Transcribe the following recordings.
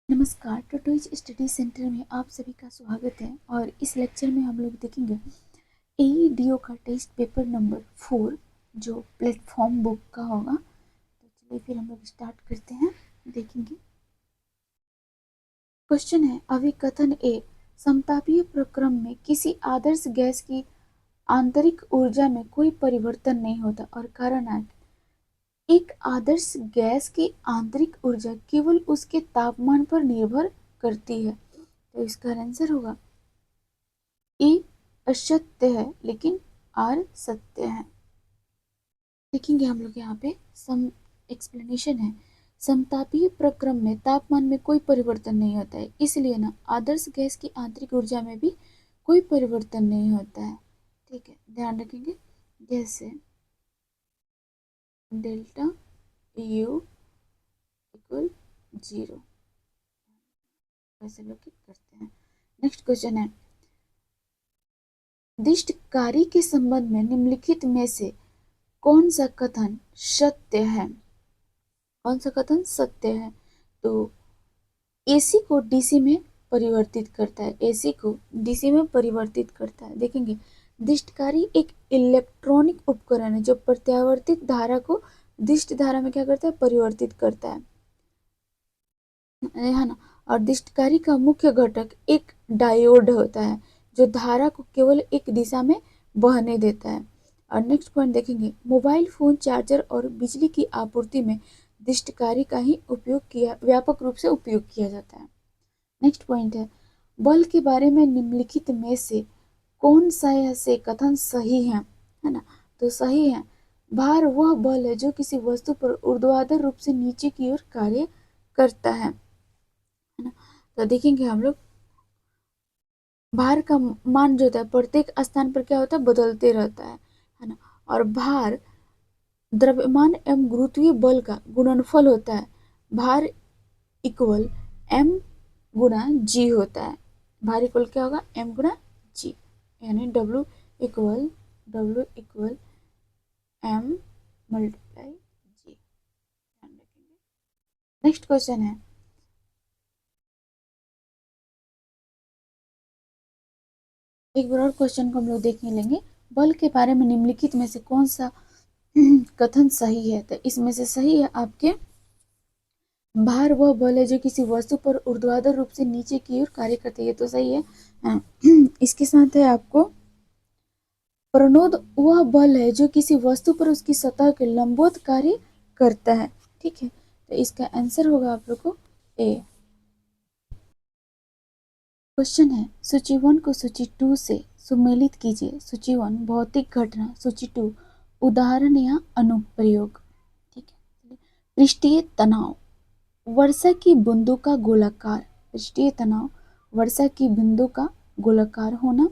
नमस्कार, tortoise study centre में आप सभी का स्वागत है। और इस लेक्चर में हम लोग देखेंगे एईडीओ का टेस्ट पेपर नंबर 4 जो प्लेटफॉर्म बुक का होगा। तो चलिए फिर हम लोग स्टार्ट करते हैं। देखेंगे क्वेश्चन है, अभिकथन ए, समतापीय प्रक्रम में किसी आदर्श गैस की आंतरिक ऊर्जा में कोई परिवर्तन नहीं होता और कारण है, एक आदर्श गैस की आंतरिक ऊर्जा केवल उसके तापमान पर निर्भर करती है। तो इसका आंसर होगा ए असत्य है लेकिन आर सत्य है। देखेंगे हम लोग यहाँ पे सम एक्सप्लेनेशन है। समतापीय प्रक्रम में तापमान में कोई परिवर्तन नहीं होता है, इसलिए ना आदर्श गैस की आंतरिक ऊर्जा में भी कोई परिवर्तन नहीं होता है। ठीक है, ध्यान रखेंगे। जैसे डेल्टा यू इक्वल 0, वैसे लोग करते हैं। नेक्स्ट क्वेश्चन है, दिष्ट कार्य के संबंध में निम्नलिखित में से कौन सा कथन सत्य है? कौन सा कथन सत्य है? तो एसी को डीसी में परिवर्तित करता है, एसी को डीसी में परिवर्तित करता है। देखेंगे दिष्टकारी एक इलेक्ट्रॉनिक उपकरण है जो प्रत्यावर्तित धारा को दिष्ट धारा में क्या करता है? परिवर्तित करता है ना। और दिष्टकारी का मुख्य घटक एक डायोड होता है जो धारा को केवल एक दिशा में बहने देता है। और नेक्स्ट पॉइंट देखेंगे, मोबाइल फोन चार्जर और बिजली की आपूर्ति में दिष्टकारी का ही व्यापक रूप से उपयोग किया जाता है। नेक्स्ट पॉइंट है, बल के बारे में निम्नलिखित में से कौन सा से कथन सही है ना। तो सही है, भार वह बल है जो किसी वस्तु पर ऊर्ध्वाधर रूप से नीचे की ओर कार्य करता है ना। तो देखेंगे हम लोग भार का मान जो होता है प्रत्येक स्थान पर क्या होता है? बदलते रहता है ना। और भार द्रव्यमान एवं गुरुत्वीय बल का गुणनफल होता है। भार इक्वल एम गुणा जी होता है। भार इक्वल क्या होगा? एम गुणा जी, यानी डब्ल्यू इक्वल एम मल्टीप्लाई जी। ध्यान रखेंगे। नेक्स्ट क्वेश्चन है, एक बार और क्वेश्चन को हम लोग देखने लेंगे। बल के बारे में निम्नलिखित में से कौन सा कथन सही है? तो इसमें से सही है आपके, भार वह बल है जो किसी वस्तु पर ऊर्ध्वाधर रूप से नीचे की ओर कार्य करती है, तो सही है। इसके साथ है आपको, प्रणोद वह बल है जो किसी वस्तु पर उसकी सतह के लंबवत कार्य करता है। ठीक है, तो इसका आंसर होगा आप लोग को ए। क्वेश्चन है, सूची 1 को सूची 2 से सुमेलित कीजिए। सूची 1 भौतिक घटना, सूची 2 उदाहरण या अनुप्रयोग। ठीक है, पृष्ठीय तनाव, वर्षा की बूंदों का गोलाकार, पृष्ठीय तनाव वर्षा की बूंदों का गोलाकार होना।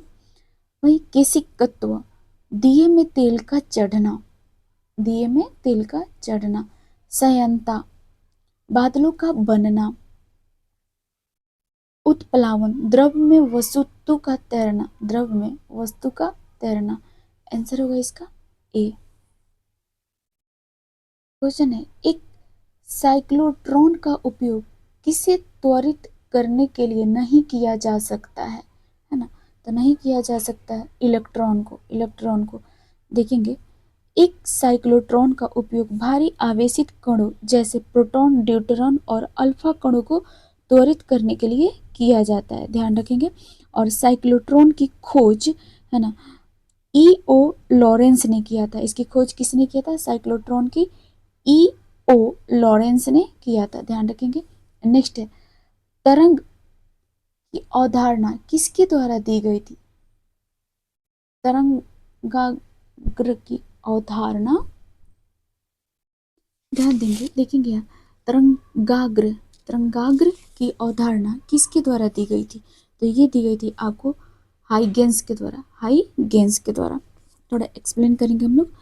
वही केशिक तत्व, दिए में तेल का चढ़ना, दिए में तेल का चढ़ना। संयंता, बादलों का बनना। उत्प्लावन, द्रव में वस्तु का तैरना, द्रव में वस्तु का तैरना। आंसर होगा इसका ए। क्वेश्चन है, एक साइक्लोट्रॉन का उपयोग किसे त्वरित करने के लिए नहीं किया जा सकता है ना। तो नहीं किया जा सकता है इलेक्ट्रॉन को देखेंगे, एक साइक्लोट्रॉन का उपयोग भारी आवेशित कणों जैसे प्रोटॉन, ड्यूट्रॉन और अल्फा कणों को त्वरित करने के लिए किया जाता है। ध्यान रखेंगे। और साइक्लोट्रॉन की खोज है ना ई.ओ. लॉरेंस ने किया था। इसकी खोज किसने किया था? साइक्लोट्रॉन की ई.ओ. लॉरेंस ने किया था। ध्यान रखेंगे। नेक्स्ट है, तरंग की अवधारणा किसके द्वारा दी गई थी? तरंगाग्र की अवधारणा, ध्यान देंगे, देखेंगे यहाँ तरंगाग्र की अवधारणा किसके द्वारा दी गई थी? तो ये दी गई थी आपको हाइगेंस के द्वारा। थोड़ा एक्सप्लेन करेंगे हम लोग।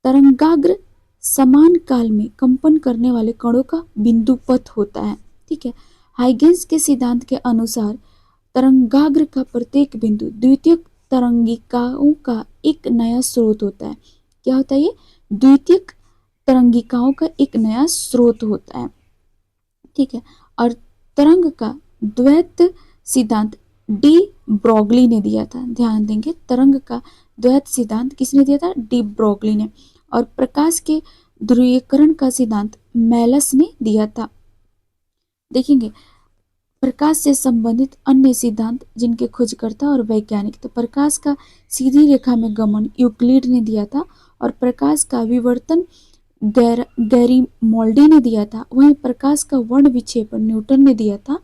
तरंगाग्र समान काल में कंपन करने वाले कणों का बिंदु पथ होता है। ठीक है, हाइगेंस के सिद्धांत के अनुसार तरंगाग्र का प्रत्येक बिंदु द्वितीयक तरंगिकाओं का एक नया स्रोत होता है। क्या होता है ये? द्वितीयक तरंगिकाओं का एक नया स्रोत होता है। ठीक है, और तरंग का द्वैत सिद्धांत डी ब्रोगली ने दिया था। ध्यान देंगे, तरंग का द्वैत सिद्धांत किसने दिया था? डी ब्रोगली ने। और प्रकाश के ध्रुवीकरण का सिद्धांत मेलस ने दिया था। देखेंगे प्रकाश से संबंधित अन्य सिद्धांत जिनके खोजकर्ता और वैज्ञानिक, तो प्रकाश का सीधी रेखा में गमन यूक्लिड ने दिया था, और प्रकाश का विवर्तन गैरीमोल्डी ने दिया था। वहीं प्रकाश का वर्ण विक्षेपण न्यूटन ने दिया था,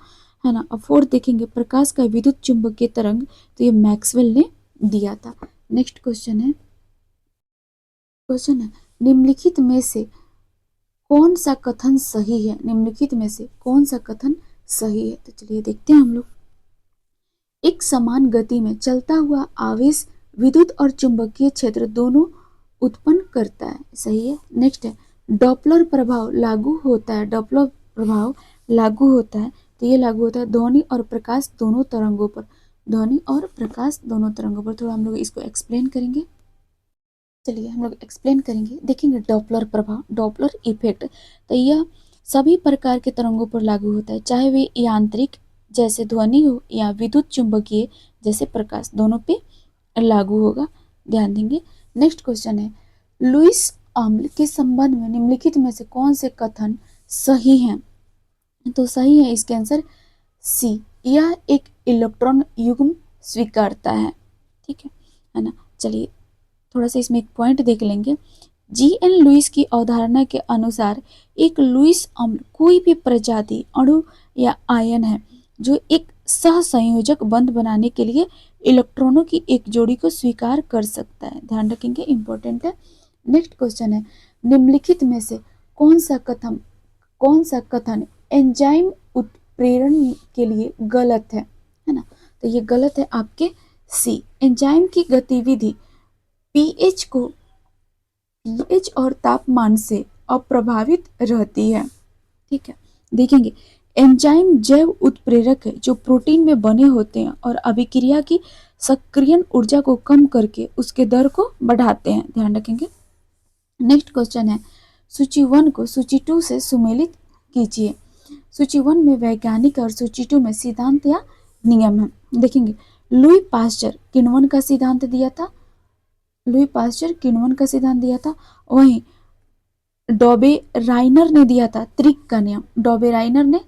है ना। अब फोर्थ देखेंगे प्रकाश का विद्युत चुंबकीय तरंग, तो ये मैक्सवेल ने दिया था। नेक्स्ट क्वेश्चन है निम्नलिखित में से कौन सा कथन सही है? निम्नलिखित में से कौन सा कथन सही है? तो चलिए देखते हैं हम लोग। एक समान गति में चलता हुआ आवेश विद्युत और चुंबकीय क्षेत्र दोनों उत्पन्न करता है। सही है। नेक्स्ट है डॉपलर प्रभाव लागू होता है। डॉपलर प्रभाव लागू होता है, तो ये लागू होता है ध्वनि और प्रकाश दोनों तरंगों पर। ध्वनि और प्रकाश दोनों तरंगों पर। थोड़ा हम लोग इसको एक्सप्लेन करेंगे। चलिए हम लोग एक्सप्लेन करेंगे। देखेंगे डॉपलर प्रभाव, डॉपलर इफेक्ट, तो यह सभी प्रकार के तरंगों पर लागू होता है, चाहे वे यांत्रिक जैसे ध्वनि हो या विद्युत चुंबकीय जैसे प्रकाश, दोनों पे लागू होगा। ध्यान देंगे। नेक्स्ट क्वेश्चन है लुईस अम्ल के संबंध में निम्नलिखित में से कौन से कथन सही हैं? तो सही है इसके आंसर सी, यह एक इलेक्ट्रॉन युग्म स्वीकारता है। ठीक है ना। चलिए थोड़ा सा इसमें एक पॉइंट देख लेंगे। जी.एन. लुईस की अवधारणा के अनुसार एक लुईस अम्ल कोई भी प्रजाति, अणु या आयन है जो एक सहसंयोजक बंध बनाने के लिए इलेक्ट्रॉनों की एक जोड़ी को स्वीकार कर सकता है। ध्यान रखेंगे, इंपॉर्टेंट है। नेक्स्ट क्वेश्चन है निम्नलिखित में से कौन सा कथन एंजाइम उत्प्रेरण के लिए गलत है ना। तो ये गलत है आपके सी, एंजाइम की गतिविधि पीएच और तापमान से अप्रभावित रहती है। ठीक है। देखेंगे एंजाइम जैव उत्प्रेरक है जो प्रोटीन में बने होते हैं और अभिक्रिया की सक्रियण ऊर्जा को कम करके उसके दर को बढ़ाते हैं। ध्यान रखेंगे। नेक्स्ट क्वेश्चन है सूची 1 को सूची 2 से सुमेलित कीजिए। सूची 1 में वैज्ञानिक और सूची 2 में सिद्धांत या नियम है। देखेंगे लुई पास्चर किण्वन का सिद्धांत दिया था। लुई पास्चर किण्वन का सिद्धांत दिया था। वहीं डॉबे राइनर ने दिया था त्रिक का नियम। डॉबे राइनर ने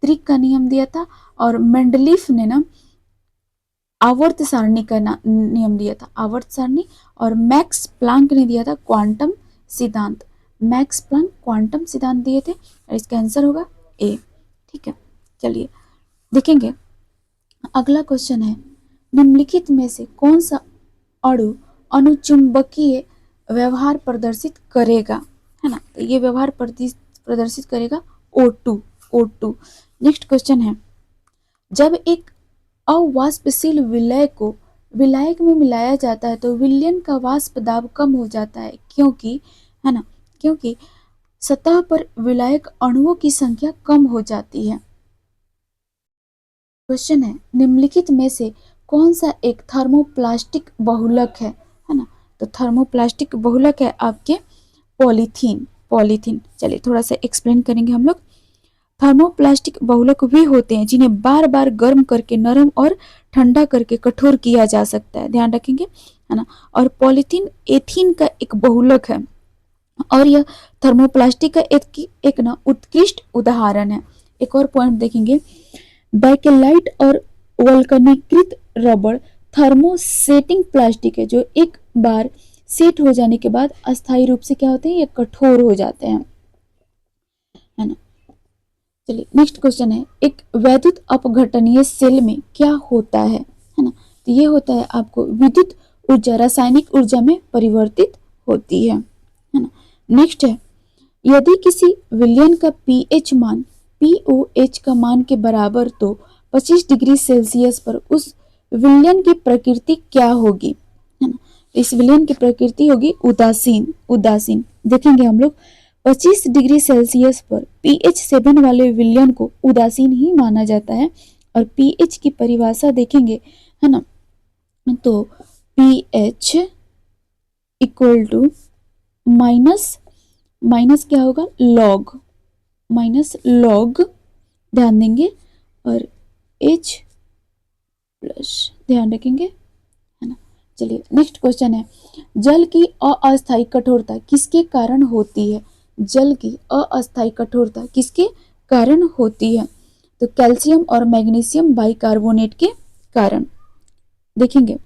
त्रिक का नियम दिया था। और मेंडलीफ ने ना आवर्त सारणी का नियम दिया था, आवर्त सारणी। और मैक्स प्लांक ने दिया था क्वांटम सिद्धांत। मैक्स प्लांक क्वांटम सिद्धांत दिए थे और इसका आंसर होगा ए। ठीक है। चलिए देखेंगे अगला क्वेश्चन है निम्नलिखित में से कौन सा अणु अनुचुंबकीय व्यवहार प्रदर्शित करेगा, है ना। तो ये व्यवहार प्रदर्शित करेगा O2। नेक्स्ट क्वेश्चन है जब एक अवाष्पशील विलय को विलायक में मिलाया जाता है तो विलयन का वाष्प दाब कम हो जाता है, क्योंकि, है ना, क्योंकि सतह पर विलायक अणुओं की संख्या कम हो जाती है। क्वेश्चन है निम्नलिखित में से कौन सा एक थर्मोप्लास्टिक बहुलक है ना। तो थर्मोप्लास्टिक बहुलक है आपके पॉलीथीन। चलिए थोड़ा सा एक्सप्लेन करेंगे हम लोग। थर्मोप्लास्टिक बहुलक वे होते हैं जिन्हें बार बार गर्म करके नरम और ठंडा करके कठोर किया जा सकता है। ध्यान रखेंगे, है ना। और पॉलीथीन एथीन का एक बहुलक है और यह थर्मोप्लास्टिक का एक ना उत्कृष्ट उदाहरण है। एक और पॉइंट देखेंगे बैकेलाइट और वल्कनीकृत रबड़ थर्मोसेटिंग प्लास्टिक है जो एक बार सेट हो जाने के बाद अस्थायी रूप से क्या होते हैं, ये कठोर हो जाते हैं, है ना। चलिए नेक्स्ट क्वेश्चन है एक वैद्युत अपघटनीय सेल में क्या होता है ना। तो ये होता है आपको विद्युत ऊर्जा रासायनिक ऊर्जा में परिवर्तित होती है ना। नेक्स्ट है यदि किसी विलयन का पीएच मान पीओएच का मान के बराबर तो 25 डिग्री सेल्सियस पर उस विलयन की प्रकृति क्या होगी, है ना। इस विलयन की प्रकृति होगी उदासीन। देखेंगे हम लोग 25 डिग्री सेल्सियस पर pH 7 वाले विलयन को उदासीन ही माना जाता है। और pH की परिभाषा देखेंगे, है ना। तो pH इक्वल टू माइनस क्या होगा लॉग, ध्यान देंगे और H प्लस, ध्यान रखेंगे, है ना। चलिए नेक्स्ट क्वेश्चन है, जल की अस्थायी कठोरता किसके कारण होती है? जल की अस्थायी कठोरता किसके कारण होती है? तो कैल्शियम और मैग्नीशियम बाइकार्बोनेट के कारण। देखेंगे,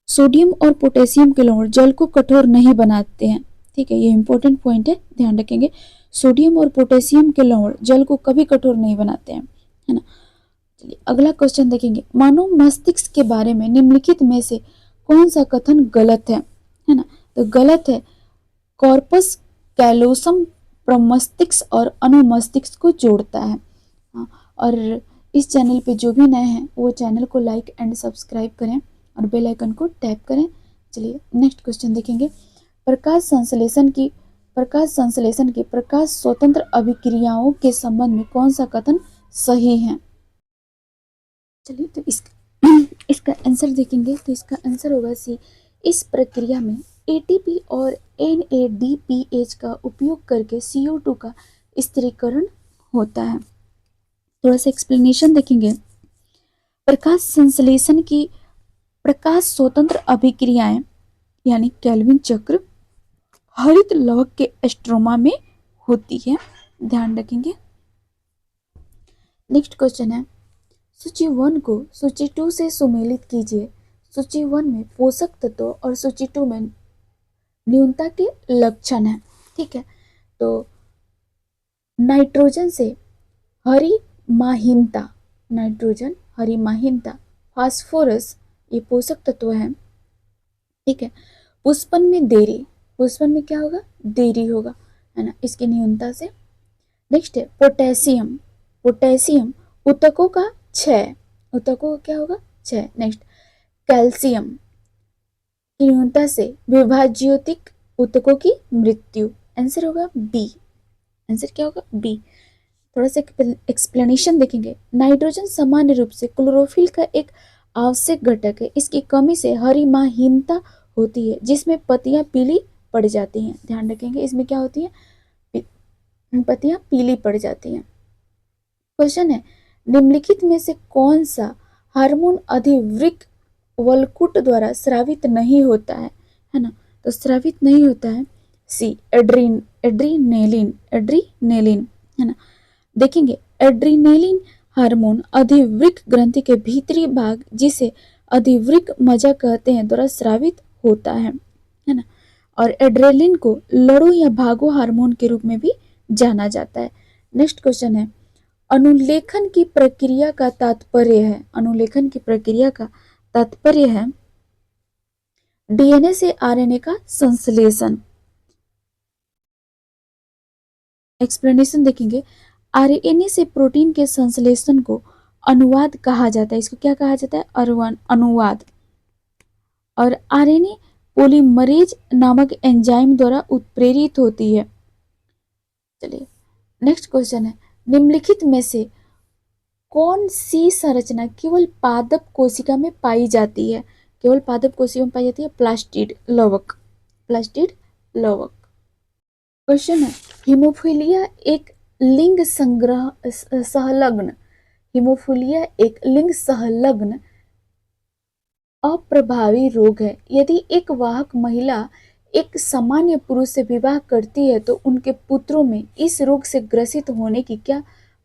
सोडियम और पोटेशियम क्लोराइड जल को कठोर नहीं बनाते हैं, ठीक है, ये इंपॉर्टेंट पॉइंट है, ध्यान रखेंगे। सोडियम और पोटेशियम क्लोराइड जल को कभी कठोर नहीं बनाते हैं, है ना। चलिए अगला क्वेश्चन देखेंगे, मानव मस्तिष्क के बारे में निम्नलिखित में से कौन सा कथन गलत है ना। तो गलत है, कॉर्पस कैलोसम प्रमस्तिष्क और अनुमस्तिष्क को जोड़ता है। हाँ, और इस चैनल पे जो भी नए हैं वो चैनल को लाइक एंड सब्सक्राइब करें और बेल आइकन को टैप करें। चलिए नेक्स्ट क्वेश्चन देखेंगे, प्रकाश संश्लेषण की प्रकाश स्वतंत्र अभिक्रियाओं के संबंध में कौन सा कथन सही है? चलिए तो इसका आंसर देखेंगे, तो इसका आंसर होगा सी। इस प्रक्रिया में एटीपी और NADPH का उपयोग करके CO2 का स्थिरीकरण होता है। थोड़ा सा एक्सप्लेनेशन देखेंगे, प्रकाश संश्लेषण की प्रकाश स्वतंत्र अभिक्रियाएं यानी केल्विन चक्र हरित लवक के स्ट्रोमा में होती है, ध्यान रखेंगे। नेक्स्ट क्वेश्चन है, सूची 1 को सूची 2 से सुमेलित कीजिए। सूची 1 में पोषक तत्व और सूची 2 में न्यूनता के लक्षण है, ठीक है। तो नाइट्रोजन से हरिमाहीनता, नाइट्रोजन हरिमाहीनता, फास्फोरस ये पोषक तत्व है, ठीक है। पुष्पन में देरी, पुष्पन में क्या होगा? देरी होगा, है ना, इसकी न्यूनता से। नेक्स्ट है पोटेशियम, पोटेशियम ऊतकों का क्षय, ऊतकों का क्या होगा? क्षय। नेक्स्ट कैल्शियम की न्यूनता से विभाज्योतिक ऊतकों की मृत्यु, आंसर होगा बी, आंसर क्या होगा? बी। थोड़ा सा एक्सप्लेनेशन देखेंगे, नाइट्रोजन सामान्य रूप से क्लोरोफिल का एक आवश्यक घटक है, इसकी कमी से हरिमाहीनता होती है जिसमें पत्तियां पीली पड़ जाती हैं, ध्यान रखेंगे, इसमें क्या होती है? पत्तियां पीली पड़ जाती हैं। क्वेश्चन है, निम्नलिखित में से कौन सा हार्मोन अधिवृक्क वलकुट द्वारा स्रावित नहीं होता है ना। तो स्रावित नहीं होता है सी, एड्रीनेलिन, एड्रीनेलिन, है ना। देखेंगे, एड्रीनेलिन हार्मोन अधिवृक्क ग्रंथि के भीतरी भाग जिसे अधिवृक्क मज्जा कहते हैं द्वारा स्रावित होता है ना। और एड्रेलिन को लड़ो या भागो हार्मोन के रूप में भी जाना जाता है। नेक्स्ट क्वेश्चन है, अनुलेखन की प्रक्रिया का तात्पर्य है, अनुलेखन की प्रक्रिया का तात्पर्य है DNA से RNA का संश्लेषण। एक्सप्लेनेशन देखेंगे, RNA से प्रोटीन के संश्लेषण को अनुवाद कहा जाता है, इसको क्या कहा जाता है? अनुवाद। और RNA पोलीमरेज नामक एंजाइम द्वारा उत्प्रेरित होती है। चलिए नेक्स्ट क्वेश्चन है, निम्नलिखित में से कौन सी संरचना केवल पादप कोशिका में पाई जाती है? केवल पादप कोशिका में पाई जाती है प्लास्टिड लवक, प्लास्टिड लवक। क्वेश्चन है, हीमोफीलिया एक लिंग संलग्न, हीमोफीलिया एक लिंग संलग्न अप्रभावी रोग है। यदि एक वाहक महिला एक सामान्य पुरुष से विवाह करती है तो उनके पुत्रों में इस रोग से ग्रसित होने की क्या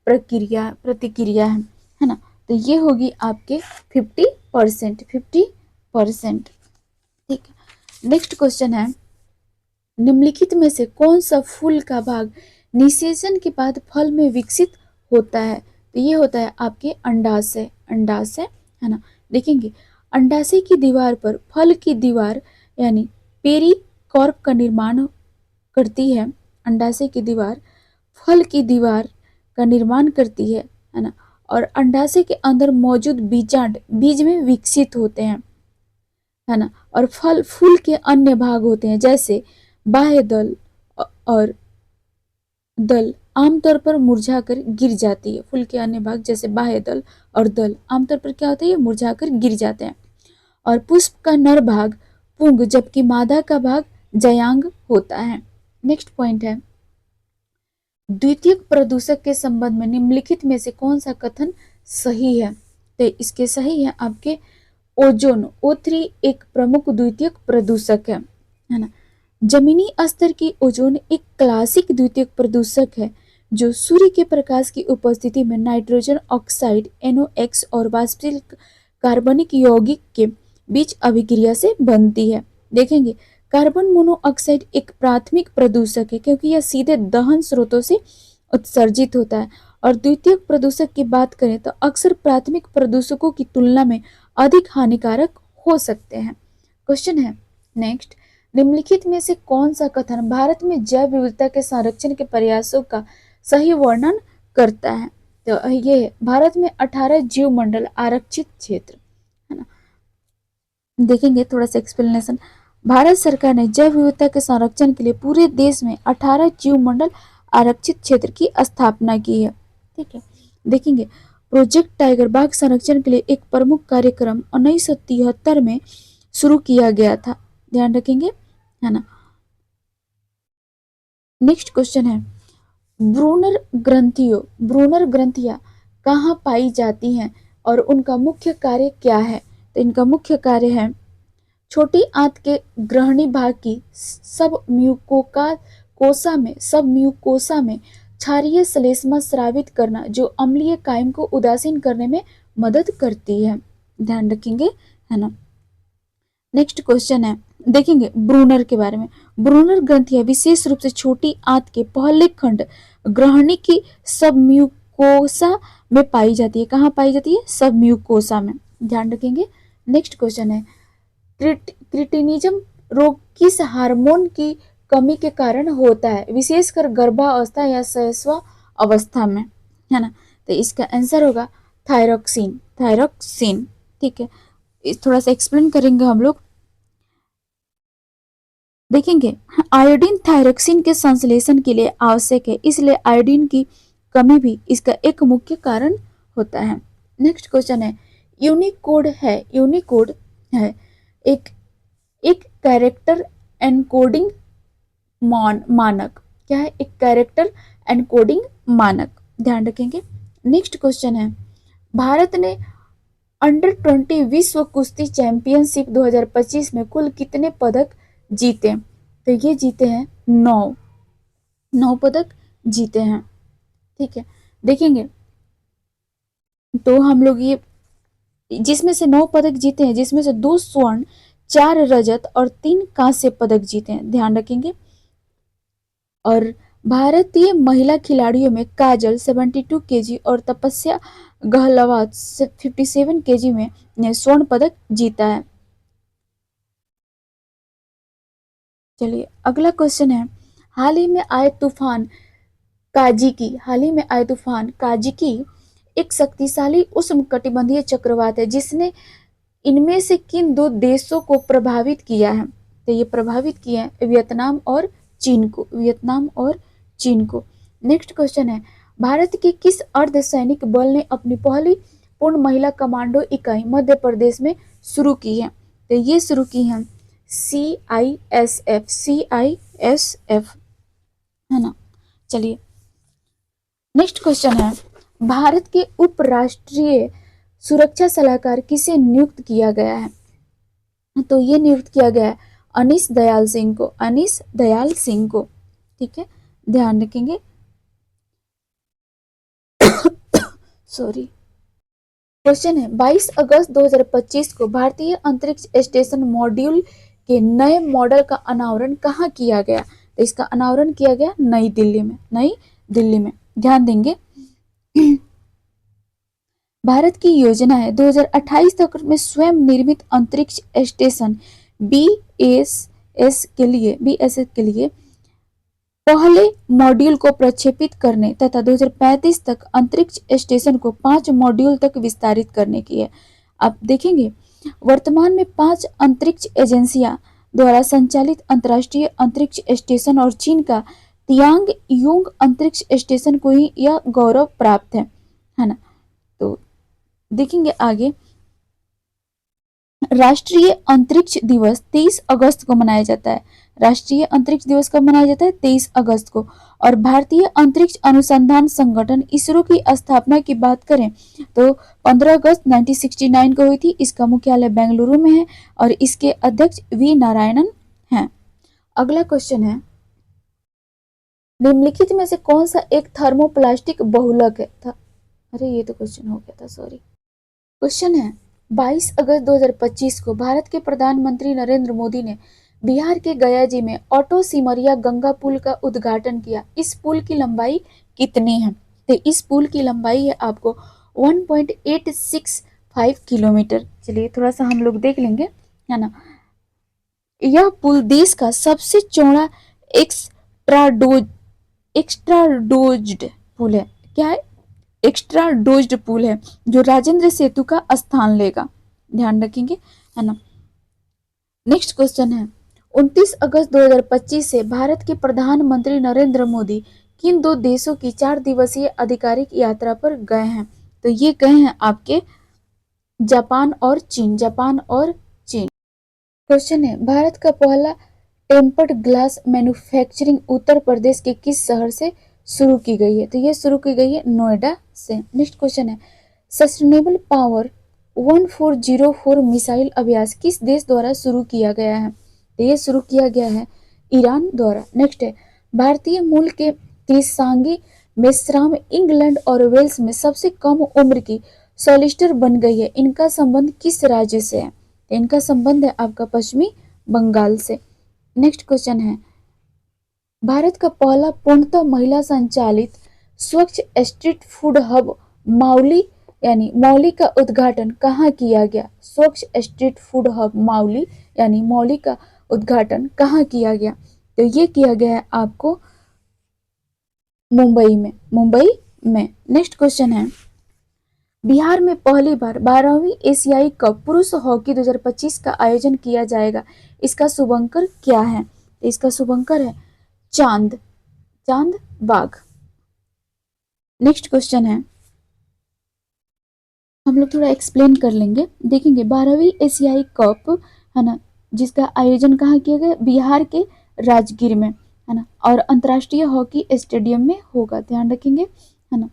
प्रतिक्रिया है ना। तो ये होगी आपके 50%, 50%, ठीक है। नेक्स्ट क्वेश्चन है, निम्नलिखित में से कौन सा फूल का भाग निषेचन के बाद फल में विकसित होता है? तो ये होता है आपके अंडाशय, अंडाशय, है ना। देखेंगे, अंडाशय की दीवार पर फल की दीवार यानी पेरिकॉर्प का निर्माण करती है। अंडाशय की दीवार फल की दीवार का निर्माण करती है ना। और अंडाशय के अंदर मौजूद बीजांड बीज में विकसित होते हैं, है ना। और फूल के अन्य भाग होते हैं जैसे बाह्य दल और दल आमतौर पर मुरझाकर गिर जाती है। फूल के अन्य भाग जैसे बाह्य दल और दल आमतौर पर क्या होता है? ये मुरझाकर गिर जाते हैं। और पुष्प का नर भाग पुंग जबकि मादा का भाग जयांग होता है। नेक्स्ट पॉइंट है, द्वितीयक प्रदूषक के संबंध में निम्नलिखित में से कौन सा कथन सही है? तो इसके सही है आपके ओजोन O3 एक प्रमुख द्वितीयक प्रदूषक है ना। जमीनी स्तर की ओजोन एक क्लासिक द्वितीयक प्रदूषक है जो सूर्य के प्रकाश की उपस्थिति में नाइट्रोजन ऑक्साइड NOx और वाष्पशील कार्बनिक यौगिक के बीच अभिक्रिया से बनती है। देखेंगे कार्बन मोनोऑक्साइड एक प्राथमिक प्रदूषक है क्योंकि यह सीधे दहन स्रोतों से उत्सर्जित होता है, और द्वितीयक प्रदूषक की बात करें तो अक्सर प्राथमिक प्रदूषकों की तुलना में अधिक हानिकारक हो सकते हैं। क्वेश्चन है नेक्स्ट, निम्नलिखित में से कौन सा कथन भारत में जैव विविधता के संरक्षण के प्रयासों का सही वर्णन करता है? तो ये है, भारत में 18 जीव मंडल आरक्षित क्षेत्र है ना। देखेंगे थोड़ा सा एक्सप्लेनेशन। भारत सरकार ने जैव विविधता के संरक्षण के लिए पूरे देश में 18 जीव मंडल आरक्षित क्षेत्र की स्थापना की है। ठीक है, देखेंगे प्रोजेक्ट टाइगर बाघ संरक्षण के लिए एक प्रमुख कार्यक्रम 1973 में शुरू किया गया था, ध्यान रखेंगे है ना। नेक्स्ट क्वेश्चन है, ब्रूनर ग्रंथियां कहाँ पाई जाती हैं और उनका मुख्य कार्य क्या है? तो इनका मुख्य कार्य है छोटी आंत के ग्रहणी भाग की सब म्यूकोसा में क्षारीय श्लेष्मा स्रावित करना जो अम्लीय कायम को उदासीन करने में मदद करती है, ध्यान रखेंगे है ना। नेक्स्ट क्वेश्चन है, देखेंगे ब्रूनर के बारे में। ब्रूनर ग्रंथियां विशेष रूप से छोटी आंत के पहले खंड ग्रहणी की सब म्यूकोसा में पाई जाती है। कहाँ पाई जाती है? सब म्यूकोसा में, ध्यान रखेंगे। नेक्स्ट क्वेश्चन है, क्रिटिनिज्म रोग किस हार्मोन की कमी के कारण होता है, विशेषकर गर्भावस्था या शैशव अवस्था में, है ना। तो इसका आंसर होगा थायरॉक्सिन। ठीक है, थोड़ा सा एक्सप्लेन करेंगे हम लोग। देखेंगे आयोडीन थायरॉक्सिन के संश्लेषण के लिए आवश्यक है, इसलिए आयोडीन की कमी भी इसका एक मुख्य कारण होता है। नेक्स्ट क्वेश्चन है, यूनिकोड है एक कैरेक्टर एनकोडिंग मानक। क्या है? एक कैरेक्टर एनकोडिंग मानक, ध्यान रखेंगे। नेक्स्ट क्वेश्चन है, भारत ने अंडर 20 विश्व कुश्ती चैंपियनशिप 2025 में कुल कितने पदक जीते? तो ये जीते हैं 9 पदक जीते हैं। ठीक है, देखेंगे तो हम लोग ये जिसमें से 9 पदक जीते हैं, जिसमें से 2 स्वर्ण, 4 रजत और 3 कांस्य पदक जीते हैं, ध्यान रखेंगे। और भारतीय महिला खिलाड़ियों में काजल 72 केजी और तपस्या गहलवात 57 केजी में ने स्वर्ण पदक जीता है। चलिए अगला क्वेश्चन है, हाल ही में आए तूफान काजिकी एक शक्तिशाली उष्णकटिबंधीय चक्रवात है जिसने इनमें से किन 2 देशों को प्रभावित किया है? तो ये प्रभावित किया है वियतनाम और चीन को। नेक्स्ट क्वेश्चन है, भारत के किस अर्धसैनिक बल ने अपनी पहली पूर्ण महिला कमांडो इकाई मध्य प्रदेश में शुरू की है? तो ये शुरू की है CISF, है ना। चलिए नेक्स्ट क्वेश्चन है, भारत के उपराष्ट्रीय सुरक्षा सलाहकार किसे नियुक्त किया गया है? तो ये नियुक्त किया गया है अनीश दयाल सिंह को। ठीक है, ध्यान रखेंगे। सॉरी। क्वेश्चन है, 22 अगस्त 2025 को भारतीय अंतरिक्ष स्टेशन मॉड्यूल के नए मॉडल का अनावरण कहाँ किया गया? तो इसका अनावरण किया गया नई दिल्ली में, ध्यान देंगे। भारत की योजना है 2028 तक में स्वयं निर्मित अंतरिक्ष स्टेशन BSS के लिए पहले मॉड्यूल को प्रक्षेपित करने तथा 2035 तक अंतरिक्ष स्टेशन को 5 मॉड्यूल तक विस्तारित करने की है। आप देखेंगे वर्तमान में 5 अंतरिक्ष एजेंसियां द्वारा संचालित अंतर्राष्ट्रीय अंतरिक्ष स्टेशन और चीन का तियांग योंग अंतरिक्ष स्टेशन को ही यह गौरव प्राप्त है ना। तो देखेंगे आगे, राष्ट्रीय अंतरिक्ष दिवस 23 अगस्त को मनाया जाता है। राष्ट्रीय अंतरिक्ष दिवस कब मनाया जाता है? 23 अगस्त को। और भारतीय अंतरिक्ष अनुसंधान संगठन इसरो की स्थापना की बात करें तो 15 अगस्त 1969 को हुई थी। इसका मुख्यालय बेंगलुरु में है और इसके अध्यक्ष वी नारायणन हैं। अगला क्वेश्चन है, निम्नलिखित में से कौन सा एक थर्मोप्लास्टिक बहुलक है था? अरे ये तो क्वेश्चन हो गया था, सॉरी। क्वेश्चन है, 22 अगस्त 2025 को भारत के प्रधानमंत्री नरेंद्र मोदी ने बिहार के गयाजी में ऑटो सिमरिया गंगा पुल का उद्घाटन किया। इस पुल की लंबाई कितनी है? तो इस पुल की लंबाई है आपको 1.865 किलोमीटर। चलिए थोड़ा सा हम लोग देख लेंगे, है ना। यह पुल देश का सबसे चौड़ा एक्स्ट्राडोज्ड पुल है। क्या है? एक्स्ट्रा डोज्ड पुल है जो राजेंद्र सेतु का स्थान लेगा, ध्यान रखेंगे, है ना। नेक्स्ट क्वेश्चन है, 29 अगस्त 2025 से भारत के प्रधानमंत्री नरेंद्र मोदी किन दो देशों की 4 दिवसीय आधिकारिक यात्रा पर गए हैं? तो ये गए हैं आपके जापान और चीन, जापान और चीन। क्वेश्चन है, भारत का पहला tempered glass manufacturing Uttar Pradesh के किस शहर से शुरू की गई है? तो ये शुरू की गई है नोएडा से। नेक्स्ट क्वेश्चन है, सस्टेनेबल पावर 1404 मिसाइल अभ्यास किस देश द्वारा शुरू किया गया है? तो ये शुरू किया गया है ईरान द्वारा। नेक्स्ट है, भारतीय मूल के त्रिसांगी मेश्राम इंग्लैंड और वेल्स में सबसे कम उम्र की सॉलिसिटर बन गई है। इनका संबंध किस राज्य से है? इनका संबंध है आपका पश्चिमी बंगाल से। नेक्स्ट क्वेश्चन है, भारत का पहला पूर्णतः महिला संचालित स्वच्छ स्ट्रीट फूड हब माउली यानी मौली का उद्घाटन कहाँ किया गया? स्वच्छ स्ट्रीट फूड हब माउली यानी मौली का उद्घाटन कहाँ किया गया? तो ये किया गया है आपको मुंबई में, मुंबई में। नेक्स्ट क्वेश्चन है, बिहार में पहली बार 12वीं एशियाई कप पुरुष हॉकी 2025 का आयोजन किया जाएगा। इसका शुभंकर क्या है? इसका शुभंकर है चांद बाग। नेक्स्ट क्वेश्चन है, हम लोग थोड़ा एक्सप्लेन कर लेंगे, देखेंगे 12वीं एशियाई कप, है ना, जिसका आयोजन कहाँ किया गया? बिहार के राजगीर में, है ना, और अंतर्राष्ट्रीय हॉकी स्टेडियम में होगा, ध्यान रखेंगे, है ना।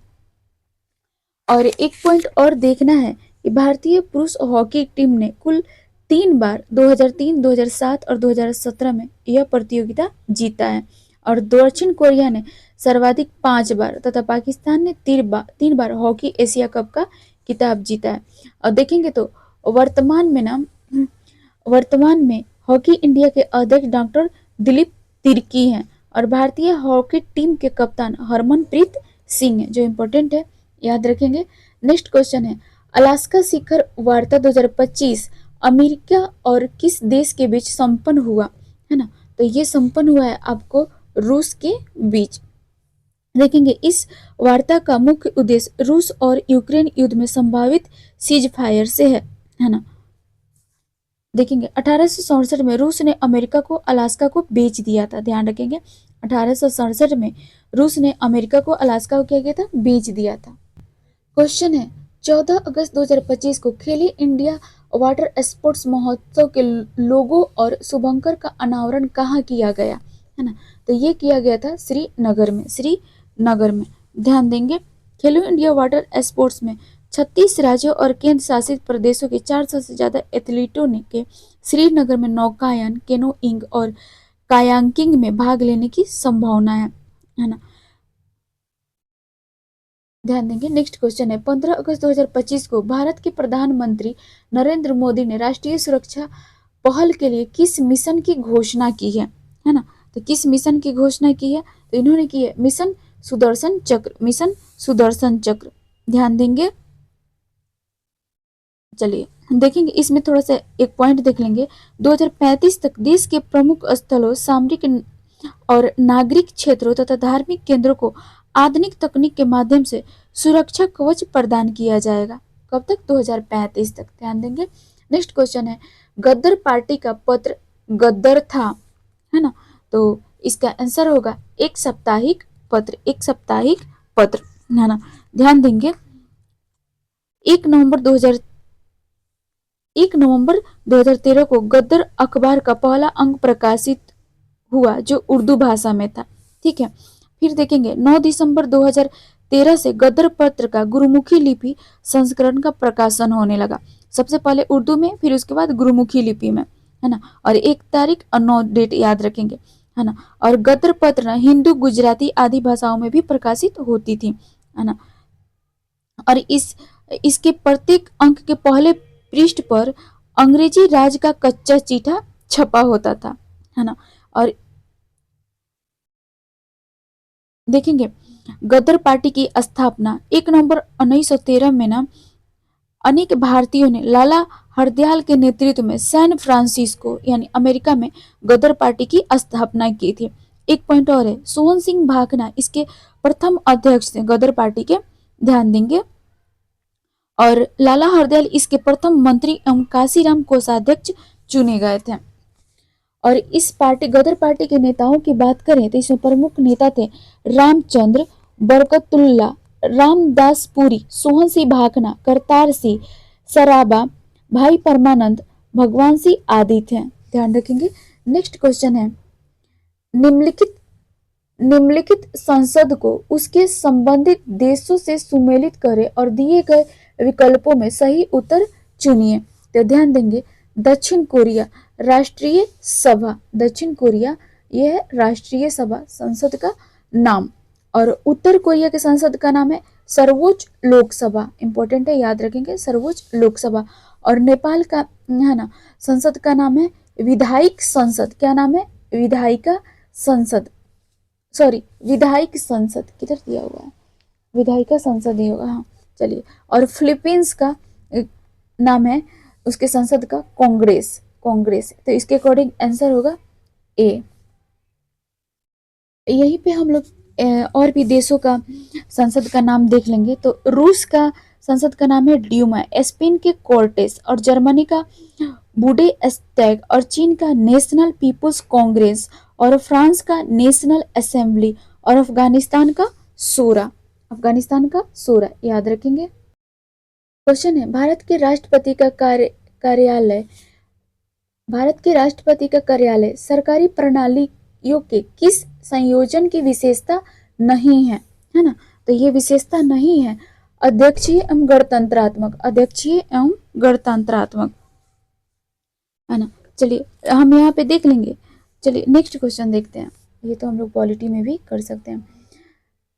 और एक पॉइंट और देखना है कि भारतीय पुरुष हॉकी टीम ने कुल 3 बार 2003, 2007 और 2017 में यह प्रतियोगिता जीता है और दक्षिण कोरिया ने सर्वाधिक 5 बार तथा पाकिस्तान ने 3 बार हॉकी एशिया कप का खिताब जीता है। और देखेंगे तो वर्तमान में हॉकी इंडिया के अध्यक्ष डॉक्टर दिलीप तिर्की हैं और भारतीय हॉकी टीम के कप्तान हरमनप्रीत सिंह है, जो इम्पोर्टेंट है, याद रखेंगे। नेक्स्ट क्वेश्चन है, अलास्का शिखर वार्ता 2025 अमेरिका और किस देश के बीच संपन्न हुआ? है ना, तो ये संपन्न हुआ है आपको रूस के बीच। देखेंगे इस वार्ता का मुख्य उद्देश्य रूस और यूक्रेन युद्ध में संभावित सीज फायर से है ना। देखेंगे 1867 में रूस ने अमेरिका को अलास्का को बेच दिया था, ध्यान रखेंगे 1867 में रूस ने अमेरिका को अलास्का को क्या किया था? बेच दिया था। क्वेश्चन है, 14 अगस्त 2025 को खेलो इंडिया वाटर स्पोर्ट्स महोत्सव के लोगो और शुभंकर का अनावरण कहाँ किया गया? है ना, तो ये किया गया था श्रीनगर में, ध्यान देंगे। खेलो इंडिया वाटर स्पोर्ट्स में 36 राज्यों और केंद्र शासित प्रदेशों के 400 से ज्यादा एथलीटों ने के श्रीनगर में नौकायन, केनोइंग और कायांकिंग में भाग लेने की संभावना है ना, ध्यान देंगे। नेक्स्ट क्वेश्चन है, 15 अगस्त 2025 को भारत के प्रधानमंत्री नरेंद्र मोदी ने राष्ट्रीय सुरक्षा पहल के लिए किस मिशन की घोषणा की है ना, तो किस मिशन की घोषणा की है? तो इन्होंने की है मिशन सुदर्शन चक्र, ध्यान देंगे। चलिए देखेंगे इसमें थोड़ा सा एक पॉइंट देख लेंगे। 2035 तक देश के प्रमुख स्थलों, सामरिक और नागरिक क्षेत्रों तथा धार्मिक केंद्रों को आधुनिक तकनीक के माध्यम से सुरक्षा कवच प्रदान किया जाएगा। कब तक? 2035 तक, ध्यान देंगे। नेक्स्ट क्वेश्चन है, गद्दर पार्टी का पत्र गद्दर था, है ना, तो इसका आंसर होगा एक साप्ताहिक पत्र, है ना, ध्यान देंगे। 1 नवंबर 2013 को गद्दर अखबार का पहला अंक प्रकाशित हुआ जो उर्दू भाषा में था। ठीक है, फिर देखेंगे 9 दिसंबर 2013 से गदर पत्र का गुरुमुखी लिपि संस्करण का प्रकाशन होने लगा। सबसे पहले उर्दू में, फिर उसके बाद गुरुमुखी लिपि में, है ना। और 1 तारीख और 9 डेट याद रखेंगे, है ना। और गदर पत्र हिंदू, गुजराती आदि भाषाओं में भी प्रकाशित होती थी, है ना। और इसके प्रत्येक अंक के पहले पृष्ठ पर अंग्रेजी राज का कच्चा चीठा छपा होता था, है ना। और देखेंगे गदर पार्टी की स्थापना 1 नवंबर 1913 में ना अनेक भारतीयों ने लाला हरदयाल के नेतृत्व में सैन फ्रांसिस्को यानी अमेरिका में गदर पार्टी की स्थापना की थी। एक पॉइंट और है, सोहन सिंह भाखना इसके प्रथम अध्यक्ष थे गदर पार्टी के, ध्यान देंगे। और लाला हरदयाल इसके प्रथम मंत्री एवं काशीराम कोषाध्यक्ष चुने गए थे। और इस पार्टी गदर पार्टी के नेताओं की बात करें तो इसमें प्रमुख नेता थे रामचंद्र, बरकतुल्ला, रामदासपुरी, सोहन सिंह भाखना, करतार सिंह सराबा, भाई परमानंद, भगवान सिंह आदि थे। ध्यान रखेंगे। नेक्स्ट क्वेश्चन है, निम्नलिखित निम्नलिखित संसद को उसके संबंधित देशों से सुमेलित करें और दिए गए विकल्पों में सही उत्तर चुनिए। तो ध्यान देंगे, दक्षिण कोरिया राष्ट्रीय सभा, दक्षिण कोरिया यह है राष्ट्रीय सभा संसद का नाम। और उत्तर कोरिया के संसद का नाम है सर्वोच्च लोकसभा, इंपॉर्टेंट है, याद रखेंगे, सर्वोच्च लोकसभा। और नेपाल का, है ना, संसद का नाम है विधायिक संसद। क्या नाम है? विधायिका संसद, सॉरी विधायिक संसद, किधर दिया हुआ है, विधायिका संसद ही होगा, हाँ चलिए। और फिलीपींस का नाम है उसके संसद का कांग्रेस, कांग्रेस। तो इसके अकॉर्डिंग आंसर होगा ए। यहीं पे हम लोग और भी देशों का संसद का नाम देख लेंगे। तो रूस का संसद का नाम है ड्यूमा, स्पेन के कोर्टेस, और जर्मनी का बुडेस्टैग, और चीन का नेशनल पीपुल्स कांग्रेस, और फ्रांस का नेशनल असेंबली, और अफगानिस्तान का शूरा, अफगानिस्तान का शूरा, याद रखेंगे। क्वेश्चन है, भारत के राष्ट्रपति का कार्यालय, भारत के राष्ट्रपति का कार्यालय सरकारी प्रणालियों के किस संयोजन की विशेषता नहीं है, है ना। तो ये विशेषता नहीं है, अध्यक्षीय एवं गणतंत्रात्मक, अध्यक्षीय एवं गणतंत्रात्मक, है ना। चलिए हम यहाँ पे देख लेंगे। चलिए नेक्स्ट क्वेश्चन देखते हैं, ये तो हम लोग पॉलिटी में भी कर सकते हैं।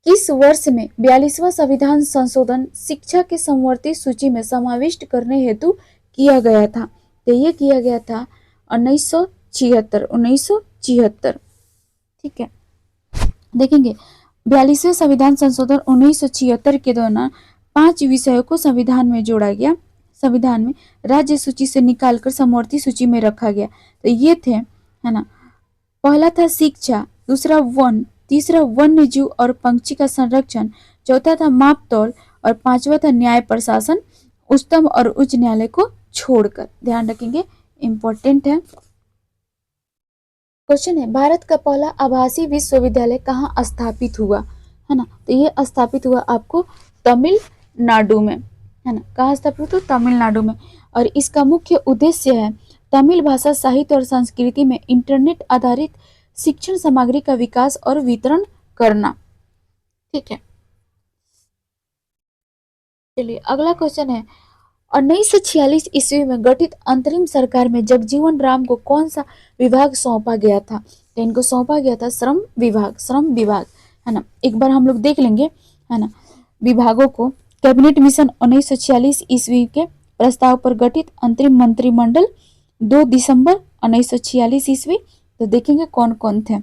किस वर्ष में 42वां संविधान संशोधन शिक्षा के समवर्ती सूची में समाविष्ट करने हेतु किया गया था? तो ये किया गया था 1976। ठीक है, देखेंगे 42वें संविधान संशोधन 1976 के दौरान 5 विषयों को संविधान में जोड़ा गया, संविधान में राज्य सूची से निकालकर समवर्ती सूची में रखा गया। तो ये थे, है ना, पहला था शिक्षा, दूसरा वन, तीसरा वन्य जीव और पंछी का संरक्षण, चौथा था मापतौल, और पांचवा था न्याय प्रशासन, उच्चतम और उच्च न्यायालय को छोड़कर। ध्यान रखेंगे, इंपॉर्टेंट है। क्वेश्चन है, भारत का पहला आभासी विश्वविद्यालय कहाँ स्थापित हुआ, है ना। तो ये स्थापित हुआ आपको तमिलनाडु में, है ना। कहाँ स्थापित हुआ? तमिलनाडु में। और इसका मुख्य उद्देश्य है तमिल भाषा, साहित्य और संस्कृति में इंटरनेट आधारित शिक्षण सामग्री का विकास और वितरण करना। ठीक है, चलिए अगला क्वेश्चन है, 1946 ईस्वी में गठित अंतरिम सरकार में जगजीवन राम को कौन सा विभाग सौंपा गया था? तो इनको सौंपा गया था श्रम विभाग, श्रम विभाग, है ना। एक बार हम लोग देख लेंगे, है ना, विभागों को। कैबिनेट मिशन 1946 ईस्वी के प्रस्ताव पर गठित अंतरिम मंत्रिमंडल 2 दिसंबर 1946 ईस्वी। तो देखेंगे कौन कौन थे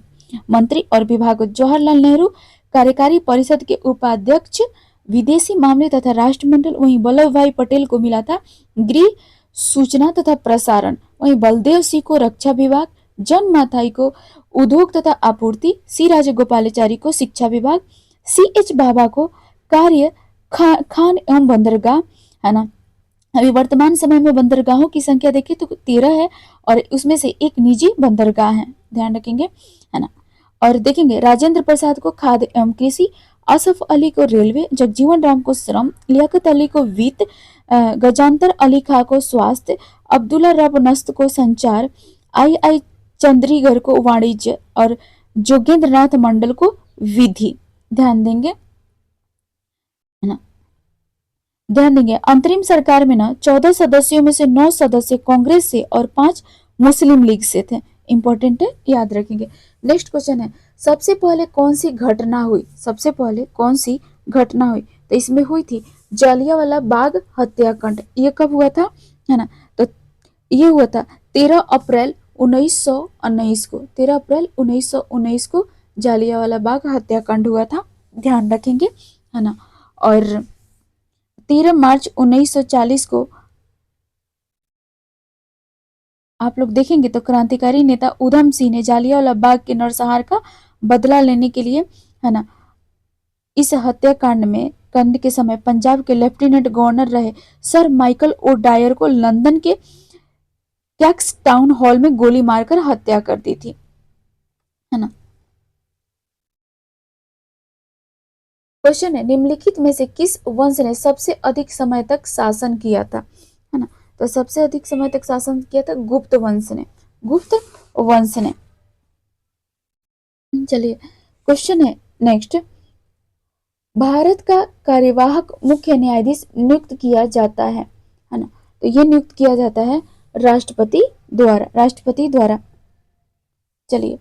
मंत्री और विभाग। जवाहरलाल नेहरू कार्यकारी परिषद के उपाध्यक्ष, विदेशी मामले तथा राष्ट्रमंडल, वहीं वल्लभ भाई पटेल को मिला था गृह, सूचना तथा प्रसारण, वहीं बलदेव सिंह को रक्षा विभाग, जन माथाई को उद्योग तथा आपूर्ति, सी राजगोपालाचारी को शिक्षा विभाग, CH बाबा को कार्य, खान एवं बंदरगाह, है ना। अभी वर्तमान समय में बंदरगाहों की संख्या देखिए तो 13 है, और उसमें से एक निजी बंदरगाह है, ध्यान रखेंगे, है ना। और देखेंगे राजेंद्र प्रसाद को खाद्य एवं कृषि, असफ अली को रेलवे, जगजीवन राम को श्रम, लियाकत अली को वित्त, गजानतर अली खां को स्वास्थ्य, अब्दुल्ला रब नस्त को संचार, आई चंद्रीगढ़ को वाणिज्य और जोगेंद्र नाथ मंडल को विधि। ध्यान देंगे, है ना, ध्यान देंगे। अंतरिम सरकार में ना 14 सदस्यों में से 9 सदस्य कांग्रेस से और 5 मुस्लिम लीग से थे। इंपॉर्टेंट है, याद रखेंगे। नेक्स्ट क्वेश्चन है, सबसे पहले कौन सी घटना हुई? सबसे पहले कौन सी घटना हुई? तो इसमें हुई थी जालियांवाला बाग हत्याकांड। ये कब हुआ था, है ना? तो ये हुआ था 13 अप्रैल 1919 को। 13 अप्रैल 1919 को जालियांवाला बाग हत्याकांड हुआ था, ध्यान रखेंगे, है ना। और 13 मार्च 1940 को आप लोग देखेंगे तो क्रांतिकारी नेता उधम सिंह ने जालियांवाला बाग के नरसंहार का बदला लेने के लिए, है ना, इस हत्याकांड में कांड के समय पंजाब के लेफ्टिनेंट गवर्नर रहे सर माइकल ओ डायर को लंदन के कैक्स टाउन हॉल में गोली मारकर हत्या कर दी थी, है ना। क्वेश्चन है, निम्नलिखित में से किस वंश ने सबसे अधिक समय तक शासन किया था, है ना? तो सबसे अधिक समय तक शासन किया था गुप्त वंश ने, गुप्त वंश ने। चलिए क्वेश्चन है नेक्स्ट, भारत का कार्यवाहक मुख्य न्यायाधीश नियुक्त किया जाता है ना? तो ये नियुक्त किया जाता है राष्ट्रपति द्वारा, राष्ट्रपति द्वारा। चलिए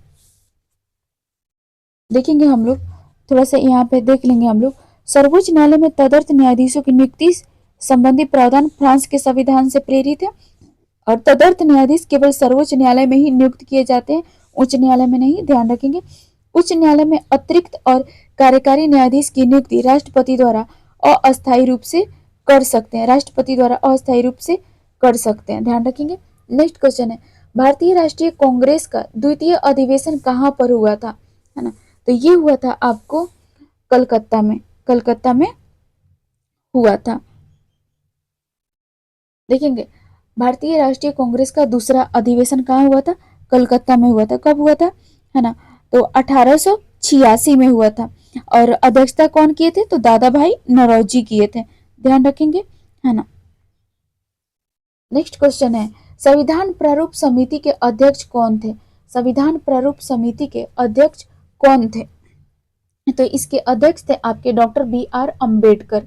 देखेंगे हम लोग, थोड़ा सा यहाँ पे देख लेंगे हम लोग। सर्वोच्च न्यायालय में तदर्थ न्यायाधीशों की नियुक्ति संबंधी प्रावधान फ्रांस के संविधान से प्रेरित है और तदर्थ न्यायाधीश केवल सर्वोच्च न्यायालय में ही नियुक्त किए जाते हैं, उच्च न्यायालय में नहीं, ध्यान रखेंगे। उच्च न्यायालय में अतिरिक्त और कार्यकारी न्यायाधीश की नियुक्ति राष्ट्रपति द्वारा अस्थायी रूप से कर सकते हैं, राष्ट्रपति द्वारा अस्थायी रूप से कर सकते हैं, ध्यान रखेंगे। नेक्स्ट क्वेश्चन है, भारतीय राष्ट्रीय कांग्रेस का द्वितीय अधिवेशन कहाँ पर हुआ था, है ना? तो ये हुआ था आपको कलकत्ता में, कलकत्ता में हुआ था। देखेंगे भारतीय राष्ट्रीय कांग्रेस का दूसरा अधिवेशन कहाँ हुआ था? कलकत्ता में हुआ था। कब हुआ था, है ना? तो 1886 में हुआ था। और अध्यक्षता कौन किए थे? तो दादा भाई नौरोजी किए थे, ध्यान रखेंगे, है ना। नेक्स्ट क्वेश्चन है, संविधान प्रारूप समिति के अध्यक्ष कौन थे? संविधान प्रारूप समिति के अध्यक्ष कौन थे? तो इसके अध्यक्ष थे आपके डॉक्टर BR अम्बेडकर।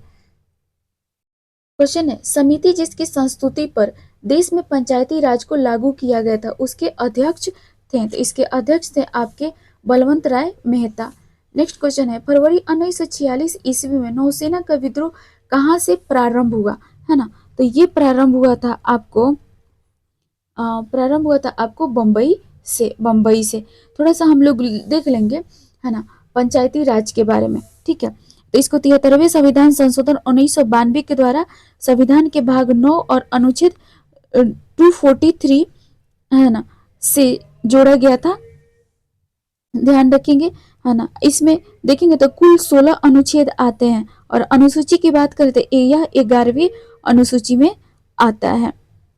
क्वेश्चन है, समिति जिसकी संस्तुति पर देश में पंचायती राज को लागू किया गया था उसके अध्यक्ष थे, तो इसके अध्यक्ष थे आपके बलवंत राय मेहता। नेक्स्ट क्वेश्चन है, फरवरी 1946 ईस्वी में नौसेना का विद्रोह कहाँ से प्रारंभ हुआ, है ना? तो ये प्रारंभ हुआ था आपको बम्बई से, बम्बई से। थोड़ा सा हम लोग देख लेंगे, है ना, पंचायती राज के बारे में, ठीक है। तो इसको 73वें संविधान संशोधन 1992 के द्वारा संविधान के भाग 9 और अनुच्छेद 243, है ना, से जोड़ा गया था, ध्यान रखेंगे, है ना। इसमें देखेंगे तो कुल 16 अनुच्छेद आते हैं और अनुसूची की बात करें तो यह 11वीं अनुसूची में आता है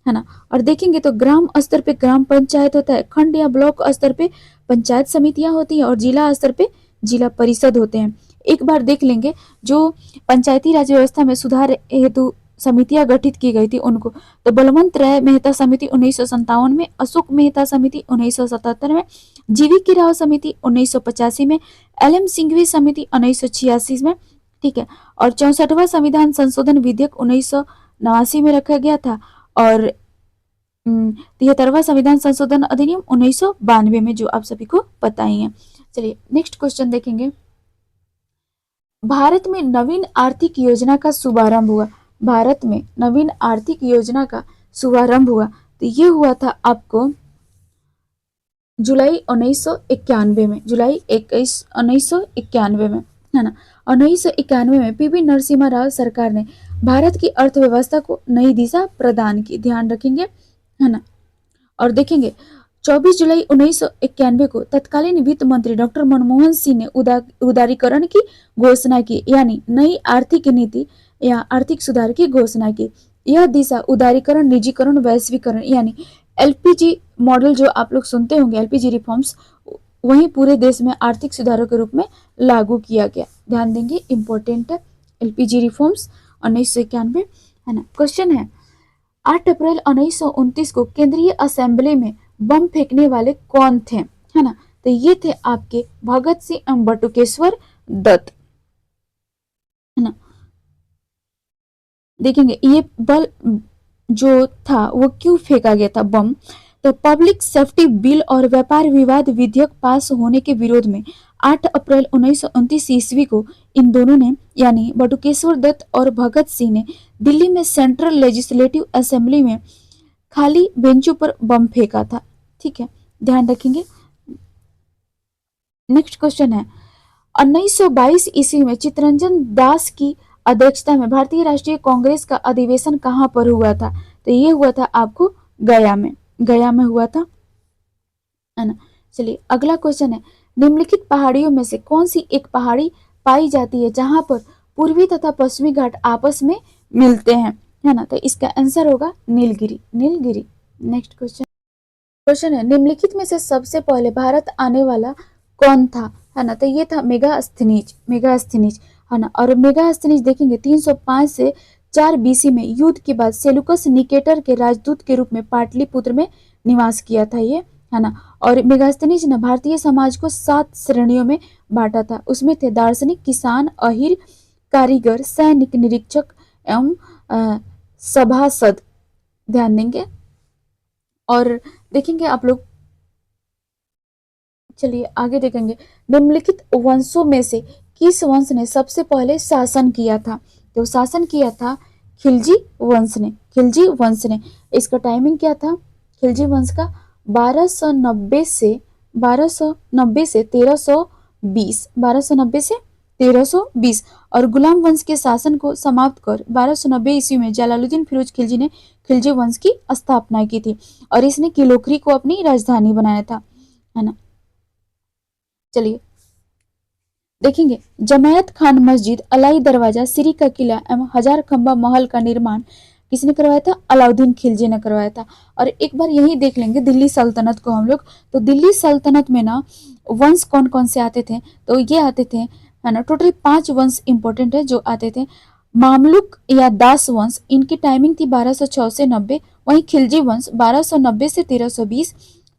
ना। और देखेंगे तो ग्राम स्तर पे ग्राम पंचायत होता है, खंड या ब्लॉक स्तर पे पंचायत समितियां होती हैं और जिला स्तर पे जिला परिषद होते हैं। एक बार देख लेंगे जो पंचायती राज व्यवस्था में सुधार हेतु समितियां गठित की गई थी उनको, तो बलवंत राय मेहता समिति 1957 में, अशोक मेहता समिति 1977 में, जीवी की राव समिति 1985 में, LM सिंघवी समिति 1986 में, ठीक है। और 64वां संविधान संशोधन विधेयक 1989 में रखा गया था और 73वां संविधान संशोधन अधिनियम 1992 में, जो आप सभी को पता ही है। चलिए नेक्स्ट क्वेश्चन देखेंगे, भारत में नवीन आर्थिक योजना का शुभारंभ हुआ, भारत में नवीन आर्थिक योजना का शुभारंभ हुआ, तो ये हुआ था आपको जुलाई 1991 में, जुलाई 1991 में, है ना। 1991 में PV नरसिम्हा राव सरकार ने भारत की अर्थव्यवस्था को नई दिशा प्रदान की, ध्यान रखेंगे, है ना। और देखेंगे 24 जुलाई 1991 को तत्कालीन वित्त मंत्री डॉक्टर मनमोहन सिंह ने उदारीकरण की घोषणा की, यानी नई आर्थिक नीति या आर्थिक सुधार की घोषणा की। यह दिशा उदारीकरण, निजीकरण, वैश्वीकरण यानी LPG मॉडल जो आप लोग सुनते होंगे, LPG रिफॉर्म्स, वहीं पूरे देश में आर्थिक सुधारों के रूप में लागू किया गया, ध्यान देंगे, इंपॉर्टेंट है LPG रिफॉर्म्स 1991, है ना। क्वेश्चन है, 8 अप्रैल 1929 को केंद्रीय असेंबली में बम फेंकने वाले कौन थे, है ना? तो ये थे आपके भगत सिंह एवं बटुकेश्वर दत्त, है ना? देखेंगे ये बल जो था वो क्यों फेंका गया था बम, तो पब्लिक सेफ्टी बिल और व्यापार विवाद विधेयक पास होने के विरोध में 8 अप्रैल 1929 ईस्वी को इन दोनों ने यानी बटुकेश्वर दत्त और भगत सिंह ने दिल्ली में सेंट्रल लेजिस्लेटिव असेंबली में खाली बेंचों पर बम फेंका था। ठीक है, ध्यान रखेंगे। नेक्स्ट क्वेश्चन है 1922 ईस्वी में चित्तरंजन दास की अध्यक्षता में भारतीय राष्ट्रीय कांग्रेस का अधिवेशन कहाँ पर हुआ था, तो ये हुआ था आपको गया में, गया में हुआ था, है ना? चलिए अगला क्वेश्चन है निम्नलिखित पहाड़ियों में से कौन सी एक पहाड़ी पाई जाती है जहां पर पूर्वी तथा पश्चिमी घाट आपस में मिलते हैं, है ना? तो इसका आंसर होगा नीलगिरी, नीलगिरी। नेक्स्ट क्वेश्चन है निम्नलिखित में से सबसे पहले भारत आने वाला कौन था, है ना? तो ये था मेगास्थनीज, मेगास्थनीज, है ना? और मेगास्थनीज देखेंगे 305 से 4 बीसी में युद्ध के बाद सेलुकस निकेटर के राजदूत के रूप में पाटलिपुत्र में निवास किया था ये, है ना? और मेगास्थनीज ने भारतीय समाज को 7 श्रेणियों में बांटा था। उसमें थे दार्शनिक, किसान, अहिर, कारीगर, सैनिक, निरीक्षक एवं सभासद। ध्यान देंगे और देखेंगे आप लोग। चलिए आगे देखेंगे निम्नलिखित वंशों में से किस वंश ने सबसे पहले शासन किया था, तो शासन किया था खिलजी वंश ने, खिलजी वंश ने। इसका टाइमिंग क्या था खिलजी वंश का 1290 से 1320, 1290 से 1320। और गुलाम वंश के शासन को समाप्त कर 1290 ईस्वी में जलालुद्दीन फिरोज खिलजी ने खिलजी वंश की स्थापना की थी और इसने किलोखरी को अपनी राजधानी बनाया था, है ना? चलिए देखेंगे जमायत खान मस्जिद, अलाई दरवाजा, सिरी का किला एवं हजार खंबा महल का निर्माण किसने करवाया था, अलाउद्दीन खिलजी ने करवाया था। और एक बार यही देख लेंगे दिल्ली सल्तनत को हम लोग, तो दिल्ली सल्तनत में ना वंश कौन कौन से आते थे, तो ये आते थे, है ना? टोटल 5 वंश इंपॉर्टेंट है जो आते थे। मामलुक या दास वंश, इनकी टाइमिंग थी 1206 से 90। वहीं खिलजी वंश 1290 से 1320।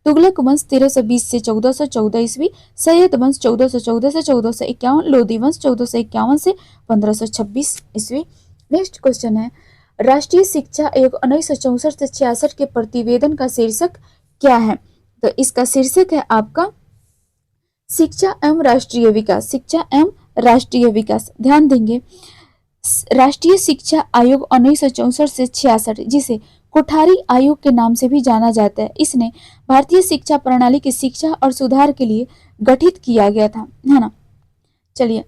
तुगलक वंश 1320 से 1414 ईस्वी। सैयद वंश 1414 से 1451। लोधी वंश 1451 से 1526 ईस्वी। नेक्स्ट क्वेश्चन है राष्ट्रीय शिक्षा आयोग 1964 से 66 के प्रतिवेदन का शीर्षक क्या है, तो इसका शीर्षक है आपका शिक्षा एवं राष्ट्रीय विकास, शिक्षा एवं राष्ट्रीय विकास। ध्यान देंगे राष्ट्रीय शिक्षा आयोग 1964 से 66 जिसे कोठारी आयोग के नाम से भी जाना जाता है, इसने भारतीय शिक्षा प्रणाली की शिक्षा और सुधार के लिए गठित किया गया था, है ना? चलिए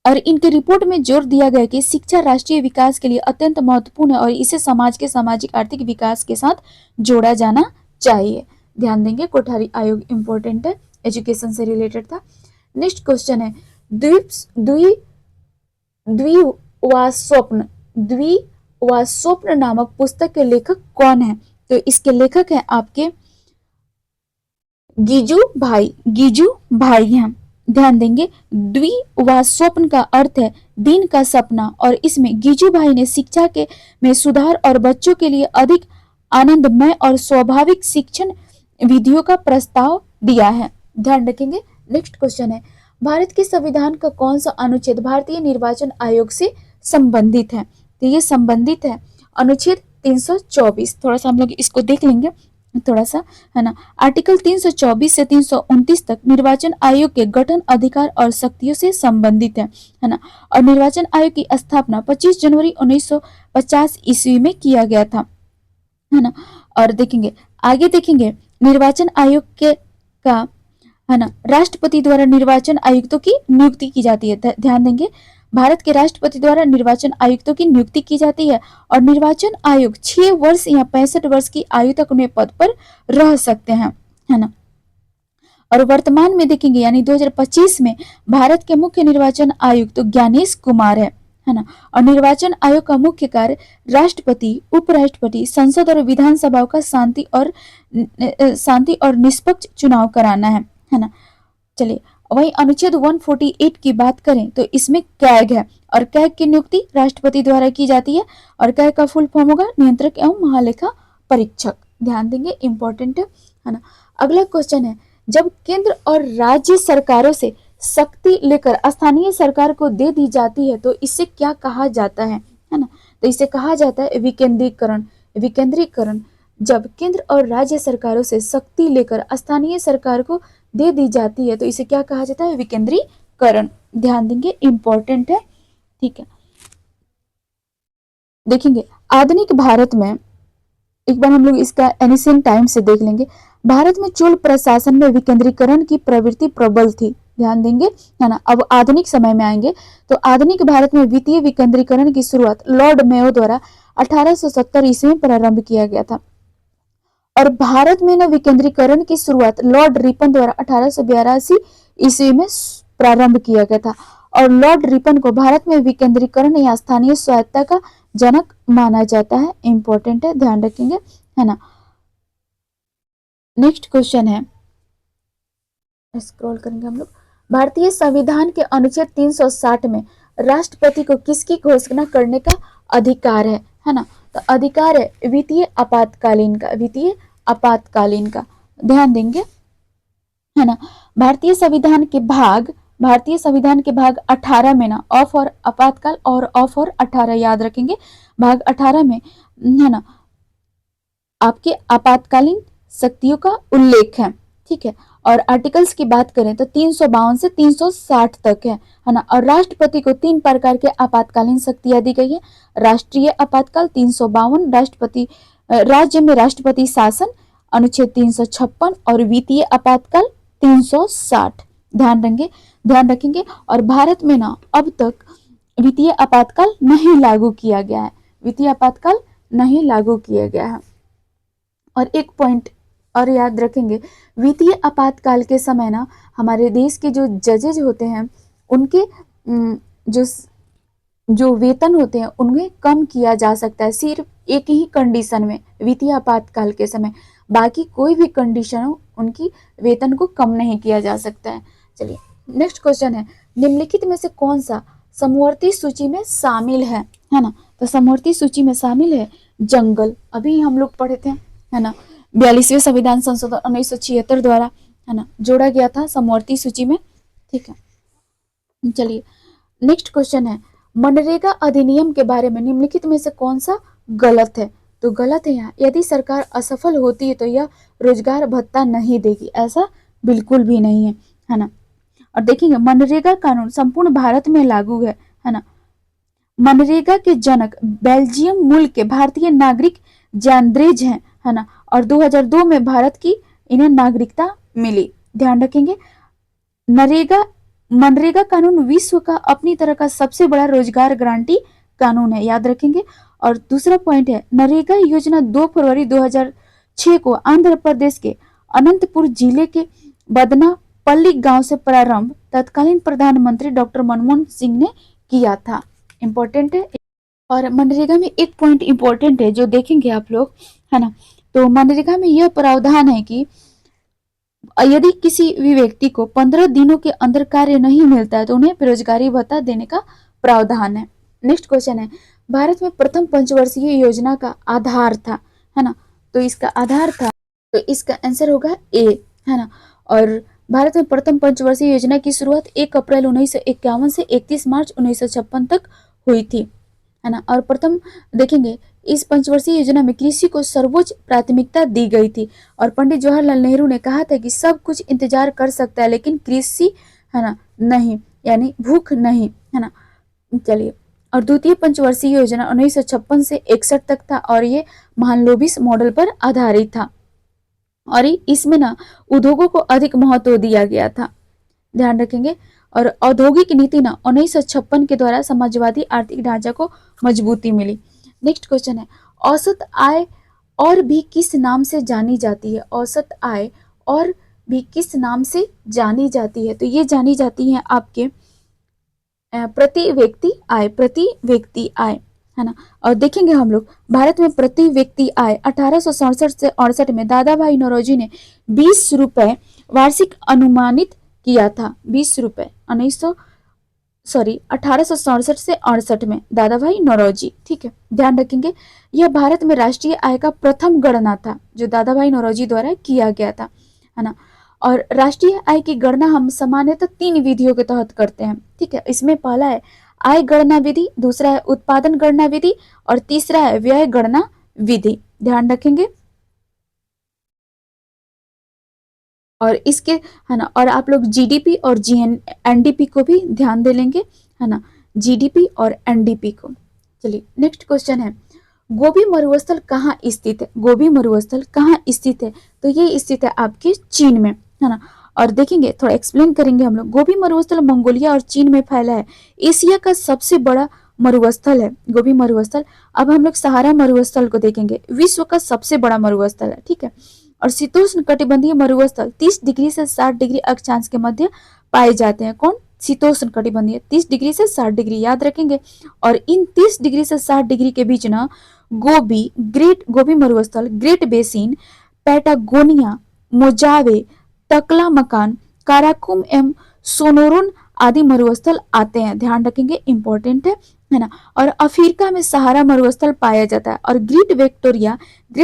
और इनके रिपोर्ट में जोर दिया गया कि शिक्षा राष्ट्रीय विकास के लिए अत्यंत महत्वपूर्ण है और इसे समाज के सामाजिक आर्थिक विकास के साथ जोड़ा जाना चाहिए। ध्यान देंगे कोठारी आयोग इंपॉर्टेंट है, एजुकेशन से रिलेटेड था। नेक्स्ट क्वेश्चन है द्विवास्वप्न नामक पुस्तक के लेखक कौन है, तो इसके लेखक हैं आपके गिजू भाई हैं। ध्यान देंगे द्विवास्वप्न का अर्थ है दिन का सपना और इसमें गिजू भाई ने शिक्षा के में सुधार और बच्चों के लिए अधिक आनंदमय और स्वाभाविक शिक्षण विधियों का प्रस्ताव दिया है। ध्यान रखेंगे। नेक्स्ट क्वेश्चन है भारत के संविधान का कौन सा अनुच्छेद भारतीय निर्वाचन आयोग से संबंधित है, तो ये संबंधित है अनुच्छेद 324। थोड़ा सा हम लोग इसको देख लेंगे थोड़ा सा, है ना? आर्टिकल 324 से 329 तक निर्वाचन आयोग के गठन अधिकार और शक्तियों से संबंधित है ना? और निर्वाचन आयोग की स्थापना 25 जनवरी 1950 ईस्वी में किया गया था, है ना? और देखेंगे आगे देखेंगे निर्वाचन आयोग के का, है ना, राष्ट्रपति द्वारा निर्वाचन आयुक्तों की नियुक्ति की जाती है। ध्यान देंगे भारत के राष्ट्रपति द्वारा निर्वाचन आयुक्तों की नियुक्ति की जाती है और निर्वाचन आयोग 6 वर्ष या 65 वर्ष की आयु तक उन्हें पद पर रह सकते हैं, है ना? और वर्तमान में देखेंगे यानी 2025 में भारत के मुख्य निर्वाचन आयुक्त तो ज्ञानेश कुमार है ना? और निर्वाचन आयोग का मुख्य कार्य राष्ट्रपति, उपराष्ट्रपति, संसद और विधानसभाओं का शांति और निष्पक्ष चुनाव कराना है ना? चलिए वही अनुच्छेद 148 की बात करें तो इसमें कैग है और कैग की नियुक्ति राष्ट्रपति द्वारा की जाती है और कैग का फुल फॉर्म होगा नियंत्रक एवं महालेखा परीक्षक। ध्यान देंगे, इंपॉर्टेंट है ना। अगला क्वेश्चन है, जब केंद्र और राज्य सरकारों से शक्ति लेकर स्थानीय सरकार को दे दी जाती है तो इसे क्या कहा जाता है ना। तो इसे कहा जाता है विकेंद्रीकरण। विकेंद्रीकरण। जब केंद्र और राज्य सरकारों से शक्ति लेकर स्थानीय सरकार को दे दी जाती है तो इसे क्या कहा जाता है, विकेंद्रीकरण। ध्यान देंगे, इंपॉर्टेंट है, ठीक है। देखेंगे आधुनिक भारत में, एक बार हम लोग इसका एनिशियंट टाइम से देख लेंगे। भारत में चोल प्रशासन में विकेंद्रीकरण की प्रवृत्ति प्रबल थी, ध्यान देंगे, है ना। अब आधुनिक समय में आएंगे तो आधुनिक भारत में वित्तीय विकेंद्रीकरण की शुरुआत लॉर्ड मेयो द्वारा 1870 ईस्वी में प्रारंभ किया गया था। और भारत में न विकेंद्रीकरण की शुरुआत लॉर्ड रिपन द्वारा 1882 ईस्वी में प्रारंभ किया गया था। और लॉर्ड रिपन को भारत में विकेंद्रीकरण या स्थानीय स्वायत्तता का जनक माना जाता है, इंपॉर्टेंट है, ध्यान रखेंगे, है ना। नेक्स्ट क्वेश्चन है, स्क्रॉल करेंगे हम लोग। भारतीय संविधान के अनुच्छेद 360 में राष्ट्रपति को किसकी घोषणा करने का अधिकार है ना। तो अधिकार है वित्तीय आपातकालीन का, वित्तीय आपातकालीन का, ध्यान देंगे, है ना। भारतीय संविधान के भाग 18 में ना ऑफ और आपातकाल और ऑफ और 18 याद रखेंगे। भाग 18 में, है ना, आपके आपातकालीन शक्तियों का उल्लेख है, ठीक है। और आर्टिकल्स की बात करें तो 352 से 360 तक है ना। और राष्ट्रपति को 3 प्रकार के आपातकालीन शक्तियां दी गई है। राष्ट्रीय आपातकाल 352, राष्ट्रपति राज्य में राष्ट्रपति शासन अनुच्छेद 356 और वित्तीय आपातकाल 360, ध्यान रखेंगे। और भारत में ना अब तक वित्तीय आपातकाल नहीं लागू किया गया है, वित्तीय आपातकाल नहीं लागू किया गया है। और एक पॉइंट और याद रखेंगे, वित्तीय आपातकाल के समय ना हमारे देश के जो जजेज होते हैं उनके जो वेतन होते हैं उनमें कम किया जा सकता है, सिर्फ एक ही कंडीशन में, वित्तीय आपातकाल के समय। बाकी कोई भी कंडीशन हो उनकी वेतन को कम नहीं किया जा सकता है। चलिए नेक्स्ट क्वेश्चन है, निम्नलिखित में से कौन सा समवर्ती सूची में शामिल है ना। तो समवर्ती सूची में शामिल है जंगल, अभी हम लोग पढ़े थे, है ना। 42वें संविधान संशोधन 1976 द्वारा, है ना, जोड़ा गया था समवर्ती सूची में, ठीक है। चलिए नेक्स्ट क्वेश्चन है, मनरेगा अधिनियम के बारे में निम्नलिखित में से कौन सा गलत है। तो गलत है यहाँ, यदि सरकार असफल होती है तो यह रोजगार भत्ता नहीं देगी, ऐसा बिल्कुल भी नहीं है ना। और देखेंगे मनरेगा कानून संपूर्ण भारत में लागू है ना। मनरेगा के जनक बेल्जियम मूल के भारतीय नागरिक जैंद्रेज हैं, है ना। और 2002 में भारत की इन्हें नागरिकता मिली, ध्यान रखेंगे। मनरेगा कानून विश्व का अपनी तरह का सबसे बड़ा रोजगार गारंटी कानून है, याद रखेंगे। और दूसरा पॉइंट है, नरेगा योजना 2 फरवरी 2006 को आंध्र प्रदेश के अनंतपुर जिले के बदनापल्ली गांव से प्रारंभ तत्कालीन प्रधानमंत्री डॉक्टर मनमोहन सिंह ने किया था, इंपॉर्टेंट है। और मनरेगा में एक पॉइंट इंपॉर्टेंट है जो देखेंगे आप लोग, है ना। तो मनरेगा में यह प्रावधान है कि यदि किसी भी व्यक्ति को 15 दिनों के अंदर कार्य नहीं मिलता है तो उन्हें बेरोजगारी भत्ता देने का प्रावधान है। नेक्स्ट क्वेश्चन है, भारत में प्रथम पंचवर्षीय योजना का आधार था, है ना। तो इसका आधार था, तो इसका आंसर होगा ए, है ना। और भारत में प्रथम पंचवर्षीय योजना की शुरुआत 1 अप्रैल 1951 से 31 मार्च 1956 तक हुई थी, है ना। और प्रथम देखेंगे इस पंचवर्षीय योजना में कृषि को सर्वोच्च प्राथमिकता दी गई थी। और पंडित जवाहरलाल नेहरू ने कहा था कि सब कुछ इंतजार कर सकता है लेकिन कृषि, है ना, नहीं, यानी भूख नहीं, है ना। चलिए, और द्वितीय पंचवर्षीय योजना 1956 से 61 तक था और ये महालनोबिस मॉडल पर आधारित था। और इसमें ना उद्योगों को अधिक महत्व दिया गया था, ध्यान रखेंगे। और औद्योगिक नीति ना 1956 के द्वारा समाजवादी आर्थिक ढांचा को मजबूती मिली। नेक्स्ट क्वेश्चन है, औसत आय और भी किस नाम से जानी जाती है। औसत आय और भी किस नाम से जानी जाती है। तो ये जानी जाती है आपके प्रति व्यक्ति आय, है ना। और देखेंगे हम लोग भारत में प्रति व्यक्ति आय 1867 से 68 में दादा भाई नौरोजी ने 20 रुपए वार्षिक अनुमानित किया था, 20 रुपए सॉरी 1867 से 68 में दादा भाई नौरोजी। ठीक है, ध्यान रखेंगे यह भारत में राष्ट्रीय आय का प्रथम गणना था जो दादा भाई नौरोजी द्वारा किया गया था, है ना। और राष्ट्रीय आय की गणना हम सामान्यतः 3 विधियों के तहत करते हैं। ठीक है, इसमें पहला है आय गणना विधि, दूसरा है उत्पादन गणना विधि और तीसरा है व्यय गणना विधि। ध्यान रखेंगे। और इसके, है ना, और आप लोग जीडीपी और एनडीपी को भी ध्यान दे लेंगे, है ना, जीडीपी और एनडीपी को। चलिए नेक्स्ट क्वेश्चन है गोबी मरुस्थल कहाँ स्थित है? गोबी मरुस्थल कहाँ स्थित है? तो ये स्थित है आपके चीन में, है ना। और देखेंगे, थोड़ा एक्सप्लेन करेंगे हम लोग। गोबी मरुस्थल मंगोलिया और चीन में फैला है, एशिया का सबसे बड़ा मरुस्थल है गोबी मरुस्थल। अब हम लोग सहारा मरुस्थल को देखेंगे, विश्व का सबसे बड़ा मरुस्थल है। ठीक है, और शीतोष्ण कटिबंधीय मरुस्थल 30 डिग्री से 60 डिग्री अक्षांश के मध्य पाए जाते हैं। कौन? शीतोष्ण कटिबंधीय 30 डिग्री से 60 डिग्री, याद रखेंगे। और इन 30 डिग्री से 60 डिग्री के बीच ना गोबी मरुस्थल, ग्रेट बेसिन, पैटागोनिया, मोजावे, तकला मकान, काराकुम एवं सोनोरुन आदि मरुस्थल आते हैं। ध्यान रखेंगे, इंपॉर्टेंट है ना। और अफ्रीका में सहारा मरुस्थल पाया जाता है। और ग्रेट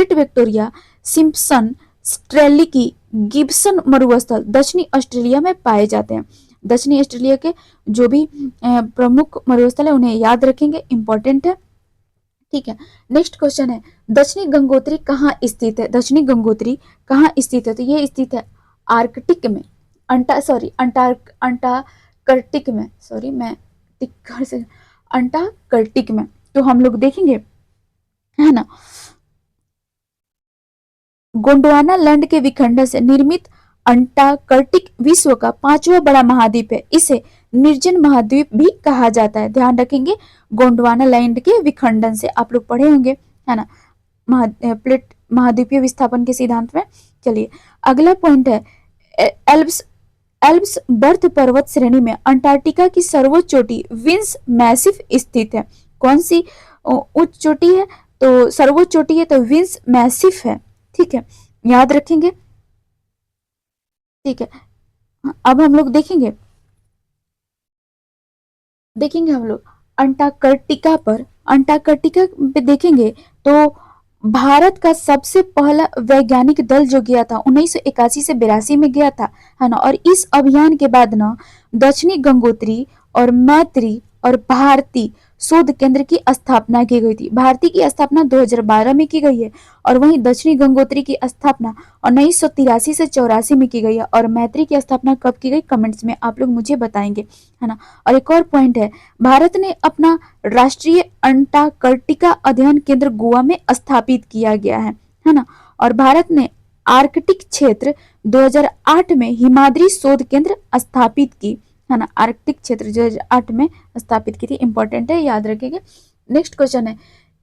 विक्टोरिया, सिम्पसन, स्ट्रेलिकी, गिब्सन मरुस्थल दक्षिणी ऑस्ट्रेलिया में पाए जाते हैं। दक्षिणी ऑस्ट्रेलिया के जो भी प्रमुख मरुस्थल है उन्हें याद रखेंगे, इंपॉर्टेंट है। ठीक है, नेक्स्ट क्वेश्चन है दक्षिणी गंगोत्री कहाँ स्थित है? दक्षिणी गंगोत्री कहाँ स्थित है? तो ये स्थित है आर्कटिक में, अंटार्कटिक में, सॉरी मैं टिक्कर से, अंटार्कटिक में। तो हम लोग देखेंगे, है ना, गोंडवाना लैंड के विखंडन से निर्मित अंटार्कटिक विश्व का 5वां बड़ा महाद्वीप है। इसे निर्जन महाद्वीप भी कहा जाता है। ध्यान रखेंगे, गोंडवाना लैंड के विखंडन से, आप लोग पढ़े होंगे, है ना, प्लेट महाद्वीपीय विस्थापन के सिद्धांत में। चलिए अगला पॉइंट है एल्प्स एल्प्स बर्फ पर्वत श्रेणी में अंटार्कटिका की सर्वोच्च चोटी विंस मैसिफ स्थित है। कौन सी उच्च चोटी है? तो सर्वोच्च चोटी है तो विंस मैसिफ है। ठीक है, याद रखेंगे। ठीक है, अब हम लोग देखेंगे हम लोग अंटार्कटिका पे देखेंगे तो भारत का सबसे पहला वैज्ञानिक दल जो गया था 1981 से 82 में गया था, है ना। और इस अभियान के बाद ना दक्षिणी गंगोत्री और मैत्री और भारती शोध केंद्र की स्थापना की गई थी। भारती की स्थापना 2012 में की गई है और वहीं दक्षिणी गंगोत्री की स्थापना 1983 से 84 में की गई है। और मैत्री की स्थापना कब की गई, कमेंट्स में आप लोग मुझे बताएंगे, है ना। और एक और पॉइंट है, भारत ने अपना राष्ट्रीय अंटार्कटिका अध्ययन केंद्र गोवा में स्थापित किया गया है ना। और भारत ने आर्कटिक क्षेत्र 2008 में हिमाद्री शोध केंद्र स्थापित की, है ना। आर्कटिक क्षेत्र 2008 में स्थापित की थी, इंपॉर्टेंट है, याद रखेंगे। नेक्स्ट क्वेश्चन है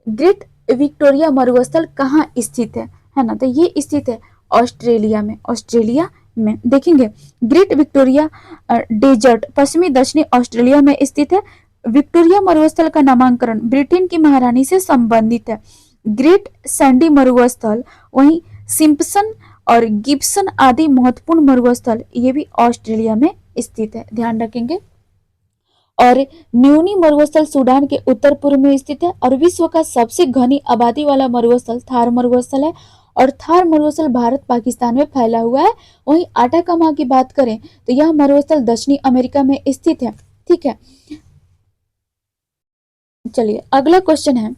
ग्रेट विक्टोरिया मरुस्थल कहाँ स्थित है ना। तो ये स्थित है ऑस्ट्रेलिया में देखेंगे। ग्रेट विक्टोरिया डेजर्ट पश्चिमी दक्षिणी ऑस्ट्रेलिया में स्थित है। विक्टोरिया मरुस्थल का नामकरण ब्रिटेन की महारानी से संबंधित है। ग्रेट सैंडी मरुस्थल, वहीं सिम्पसन और गिब्सन आदि महत्वपूर्ण मरुस्थल ये भी ऑस्ट्रेलिया में स्थित है, ध्यान रखेंगे। और न्यूनी मरुस्थल सूडान के उत्तर पूर्व में स्थित है। और विश्व का सबसे घनी आबादी वाला मरुस्थल थार मरुस्थल है। और थार मरुस्थल भारत पाकिस्तान में फैला हुआ है। वहीं आटाकामा की बात करें तो यह मरुस्थल दक्षिणी अमेरिका में स्थित है। ठीक है, चलिए अगला क्वेश्चन है,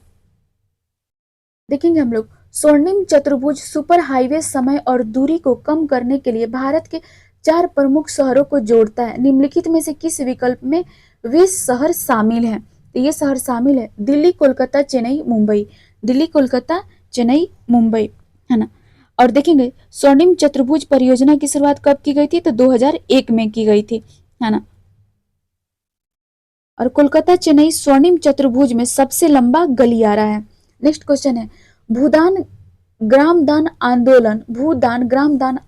देखेंगे हम लोग स्वर्णिम चतुर्भुज सुपर हाईवे समय और दूरी को कम करने के लिए भारत के 4 प्रमुख शहरों को जोड़ता है। निम्नलिखित में से किस विकल्प में वे शहर शामिल हैं? तो ये शहर शामिल है दिल्ली, कोलकाता, चेन्नई, मुंबई। दिल्ली, कोलकाता, चेन्नई, मुंबई, है ना। और देखेंगे स्वर्णिम चतुर्भुज परियोजना की शुरुआत कब की गई थी? तो 2001 में की गई थी, है ना। और कोलकाता चेन्नई स्वर्णिम चतुर्भुज में सबसे लंबा गलियारा है। नेक्स्ट क्वेश्चन है भूदान ग्राम दान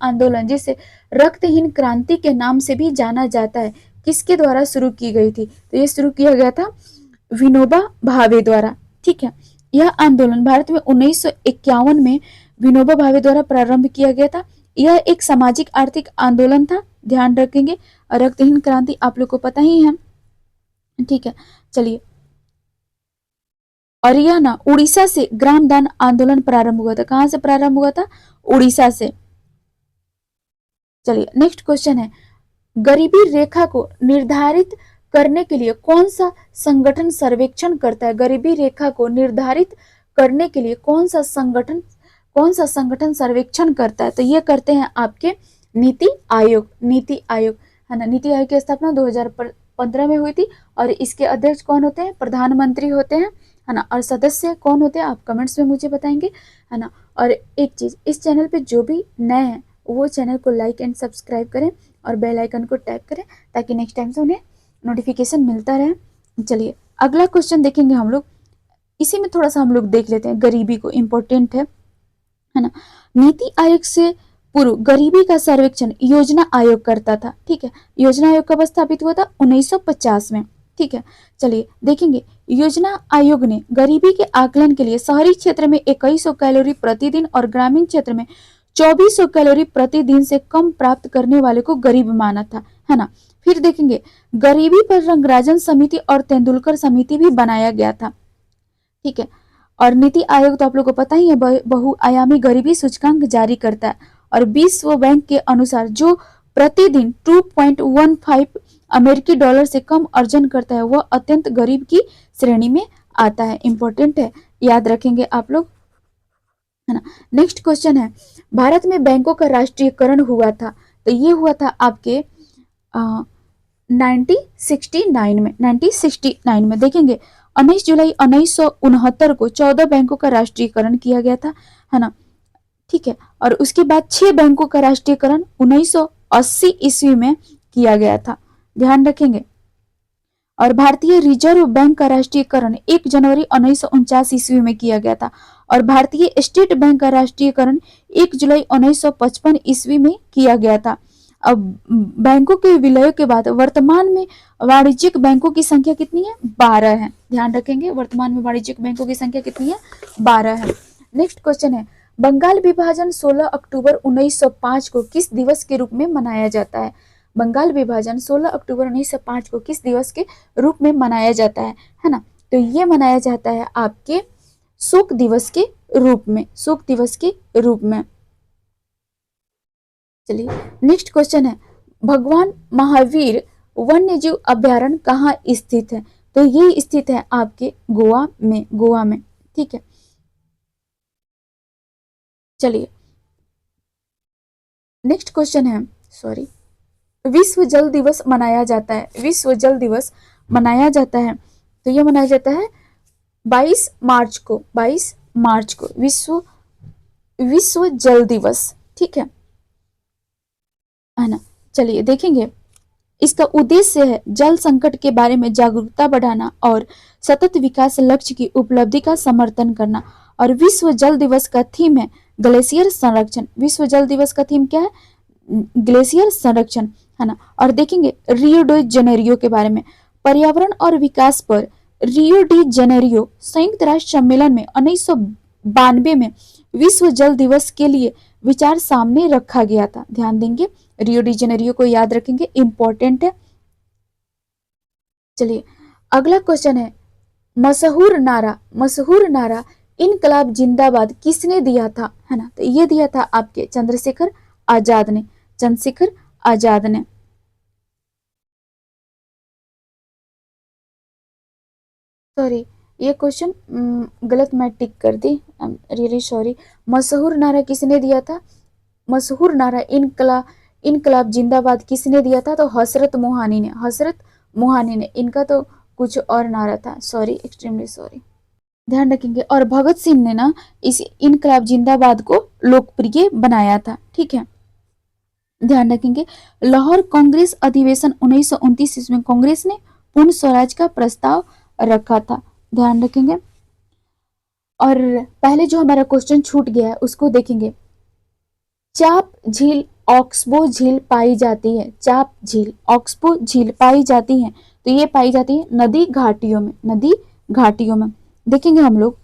आंदोलन जिसे रक्तहीन क्रांति के नाम से भी जाना जाता है, किसके द्वारा शुरू की गई थी? तो ये शुरू किया गया था विनोबा भावे द्वारा। ठीक है, यह आंदोलन भारत में 1951 में विनोबा भावे द्वारा प्रारंभ किया गया था। यह एक सामाजिक आर्थिक आंदोलन था, ध्यान रखेंगे। रक्तहीन क्रांति आप लोग को पता ही है, ठीक है, चलिए। हरियाणा उड़ीसा से ग्राम दान आंदोलन प्रारंभ हुआ था। कहां से प्रारंभ हुआ था? उड़ीसा से। चलिए नेक्स्ट क्वेश्चन है, गरीबी रेखा को निर्धारित करने के लिए कौन सा संगठन सर्वेक्षण करता है? गरीबी रेखा को निर्धारित करने के लिए कौन सा संगठन सर्वेक्षण करता है? तो ये करते हैं आपके नीति आयोग। नीति आयोग है ना। नीति आयोग की स्थापना 2015 में हुई थी और इसके अध्यक्ष कौन होते हैं? प्रधानमंत्री होते हैं, है ना। और सदस्य कौन होते हैं? आप कमेंट्स में मुझे बताएंगे, है ना। और एक चीज, इस चैनल पे जो भी नए हैं वो चैनल को लाइक एंड सब्सक्राइब करें और बेल आइकन को टैप करें ताकि नेक्स्ट टाइम से उन्हें नोटिफिकेशन मिलता रहे। चलिए अगला क्वेश्चन देखेंगे हम लोग। इसी में थोड़ा सा हम लोग देख लेते हैं, गरीबी को, इंपॉर्टेंट है ना। नीति आयोग से पूर्व गरीबी का सर्वेक्षण योजना आयोग करता था। ठीक है, योजना आयोग कब स्थापित हुआ था? 1950 में। ठीक है, चलिए देखेंगे। योजना आयोग ने गरीबी के आकलन के लिए शहरी क्षेत्र में 2100 कैलोरी प्रतिदिन और ग्रामीण क्षेत्र में 2400 कैलोरी प्रतिदिन से कम प्राप्त करने वाले को गरीब माना था, है ना। फिर देखेंगे, गरीबी पर रंगराजन समिति और तेंदुलकर समिति भी बनाया गया था। ठीक है, और नीति आयोग तो आप लोगों को पता ही है, बहुआयामी गरीबी सूचकांक जारी करता है। और विश्व बैंक के अनुसार जो प्रतिदिन 2.15 अमेरिकी डॉलर से कम अर्जन करता है वह अत्यंत गरीब की श्रेणी में आता है। इंपॉर्टेंट है, याद रखेंगे आप लोग, है ना। नेक्स्ट क्वेश्चन है, भारत में बैंकों का राष्ट्रीयकरण हुआ था। तो ये हुआ था आपके 1969 में। देखेंगे 19 जुलाई 1969 को 14 बैंकों का राष्ट्रीयकरण किया गया था, है ना। ठीक है, और उसके बाद 6 बैंकों का राष्ट्रीयकरण 1980 ईस्वी में किया गया था, ध्यान रखेंगे। और भारतीय रिजर्व बैंक का राष्ट्रीयकरण 1 जनवरी 1949 ईस्वी में किया गया था। और भारतीय स्टेट बैंक का राष्ट्रीयकरण 1 जुलाई 1955 ईस्वी में किया गया था। अब बैंकों के विलय के बाद वर्तमान में वाणिज्यिक बैंकों की संख्या कितनी है? 12 है, ध्यान रखेंगे। वर्तमान में वाणिज्यिक बैंकों की संख्या कितनी है? 12 है। नेक्स्ट क्वेश्चन है, बंगाल विभाजन 16 अक्टूबर 1905 को किस दिवस के रूप में मनाया जाता है? बंगाल विभाजन 16 अक्टूबर 1905 को किस दिवस के रूप में मनाया जाता है ना। तो ये मनाया जाता है आपके शोक दिवस के रूप में, शोक दिवस के रूप में। चलिए नेक्स्ट क्वेश्चन है, भगवान महावीर वन्यजीव अभ्यारण्य कहाँ स्थित है? तो ये स्थित है आपके गोवा में, गोवा में। ठीक है, चलिए नेक्स्ट क्वेश्चन है, सॉरी, विश्व जल दिवस मनाया जाता है। विश्व जल दिवस मनाया जाता है, तो यह मनाया जाता है 22 मार्च को, 22 मार्च को विश्व जल दिवस। ठीक है ना। चलिए देखेंगे, इसका उद्देश्य है जल संकट के बारे में जागरूकता बढ़ाना और सतत विकास लक्ष्य की उपलब्धि का समर्थन करना। और विश्व जल दिवस का थीम है ग्लेशियर संरक्षण। विश्व जल दिवस का थीम क्या है? ग्लेशियर संरक्षण, है ना। और देखेंगे रियो डी जेनेरियो के बारे में, पर्यावरण और विकास पर रियो डी जेनेरियो संयुक्त राष्ट्र सम्मेलन में 1992 में विश्व जल दिवस के लिए विचार सामने रखा गया था। ध्यान देंगे, रियो डी जेनेरियो को याद रखेंगे, इंपॉर्टेंट है। चलिए अगला क्वेश्चन है, मशहूर नारा इनकलाब जिंदाबाद किसने दिया था? है ना, तो ये दिया था आपके चंद्रशेखर आजाद ने, चंद्रशेखर आजाद ने। सॉरी, ये क्वेश्चन गलत मैं टिक कर दी, रियली सॉरी। मशहूर नारा किसने दिया था? मशहूर नारा इनकलाब जिंदाबाद किसने दिया था? तो हसरत मोहानी ने, हसरत मोहानी ने। इनका तो कुछ और नारा था, सॉरी, एक्सट्रीमली सॉरी, ध्यान रखेंगे। और भगत सिंह ने ना इस इनकलाब जिंदाबाद को लोकप्रिय बनाया था। ठीक है, ध्यान रखेंगे। लाहौर कांग्रेस अधिवेशन 1929 ईस्वी में कांग्रेस ने पूर्ण स्वराज का प्रस्ताव रखा था, ध्यान रखेंगे। और पहले जो हमारा क्वेश्चन छूट गया है उसको देखेंगे, चाप झील ऑक्सबो झील पाई जाती है। चाप झील ऑक्सबो झील पाई जाती है, तो ये पाई जाती है नदी घाटियों में, नदी घाटियों में। देखेंगे हम लोग,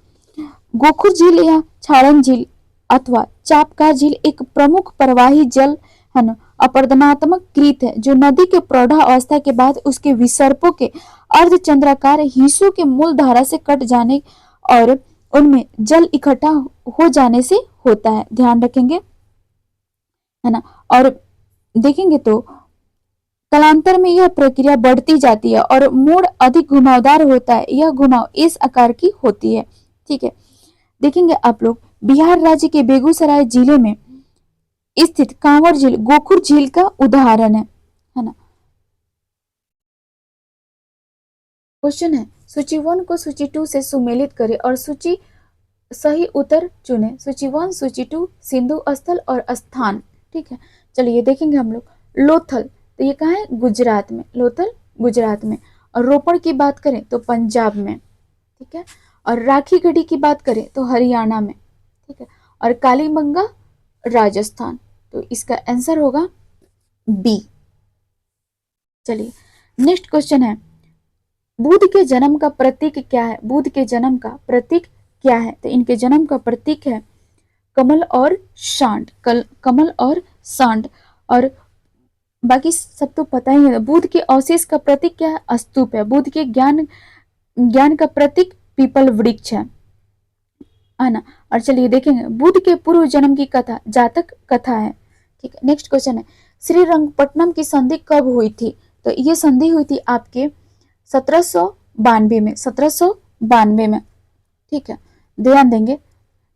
गोखुर झील या छाड़न झील अथवा चापका झील एक प्रमुख प्रवाही जल, है ना, अपरदनात्मक कृत है जो नदी के प्रौढ़ा अवस्था के बाद उसके विसर्पों के अर्धचंद्राकार हिस्सों के मूल धारा से कट जाने और उनमें जल इकट्ठा हो जाने से होता है, ध्यान रखेंगे, है ना। और देखेंगे तो कालांतर में यह प्रक्रिया बढ़ती जाती है और मोड़ अधिक घुमावदार होता है, यह घुमाव इस आकार की होती है, ठीक है। देखेंगे आप लोग बिहार राज्य के बेगूसराय जिले में स्थित कांवर झील गोखुर झील का उदाहरण है ना। क्वेश्चन है सूची 1 को सूची 2 से सुमेलित करें और सूची सही उत्तर चुने। सूची 1, सूची 2, सिंधु स्थल और स्थान, ठीक है। चलिए देखेंगे हम लोग लोथल, तो ये कहाँ है, गुजरात में, लोथल गुजरात में। और रोपड़ की बात करें तो पंजाब में, ठीक है। और राखी गढ़ी की बात करें तो हरियाणा में, ठीक है। और कालीबंगा राजस्थान, तो इसका आंसर होगा बी। चलिए नेक्स्ट क्वेश्चन है बुध के जन्म का प्रतीक क्या है। बुध के जन्म का प्रतीक क्या है, तो इनके जन्म का प्रतीक है कमल और सांड, कमल और सांड। और बाकी सब तो पता ही है। बुध के अवशेष का प्रतीक क्या है, स्तूप है। बुध के ज्ञान का प्रतीक पीपल वृक्ष है ना। और चलिए देखेंगे बुध के पूर्व जन्म की कथा जातक कथा है, ठीक है। नेक्स्ट क्वेश्चन है श्रीरंगपट्टनम की संधि कब हुई थी, तो ये संधि हुई थी आपके 1792 में, 1792 में, ठीक है। ध्यान देंगे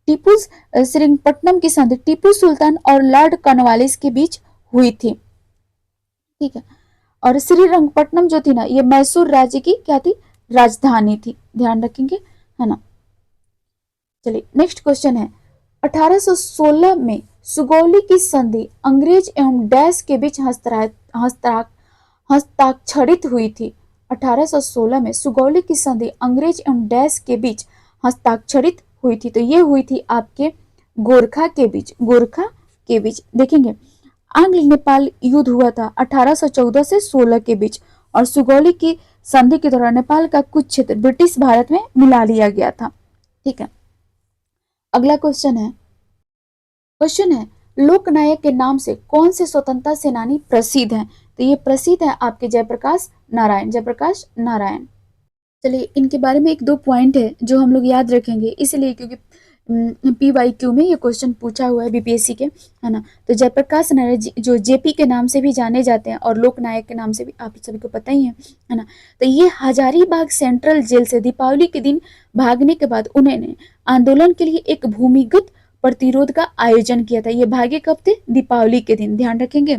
टीपू श्रीरंगपट्टनम की संधि टीपू सुल्तान और लॉर्ड कॉर्नवालिस के बीच हुई थी, ठीक है। और श्रीरंगपट्टनम जो थी ना ये मैसूर राज्य की क्या थी, राजधानी थी, ध्यान रखेंगे, है ना। चलिए नेक्स्ट क्वेश्चन है 1816 में सुगौली की संधि अंग्रेज एवं डैश के बीच हस्ताक्षरित हुई थी। 1816 में सुगौली की संधि अंग्रेज एवं डैश के बीच हस्ताक्षरित हुई थी, तो ये हुई थी आपके गोरखा के बीच, गोरखा के बीच। देखेंगे आंग्ल नेपाल युद्ध हुआ था 1814 से 16 के बीच और सुगौली की संधि के दौरान नेपाल का कुछ क्षेत्र ब्रिटिश भारत में मिला लिया गया था, ठीक है। अगला क्वेश्चन है लोकनायक के नाम से कौन से स्वतंत्रता सेनानी प्रसिद्ध हैं, तो ये प्रसिद्ध है आपके जयप्रकाश नारायण, जयप्रकाश नारायण। चलिए इनके बारे में एक दो पॉइंट है जो हम लोग याद रखेंगे, इसलिए क्योंकि PYQ में ये क्वेश्चन पूछा हुआ है BPSC के, है ना। तो जयप्रकाश नारायण जो JP के नाम से भी जाने जाते हैं और लोकनायक के नाम से भी आप सभी को पता ही है ना। तो ये हजारीबाग सेंट्रल जेल से दीपावली के दिन भागने के बाद उन्होंने आंदोलन के लिए एक भूमिगत प्रतिरोध का आयोजन किया था। ये भागे कब थे, दीपावली के दिन, ध्यान रखेंगे,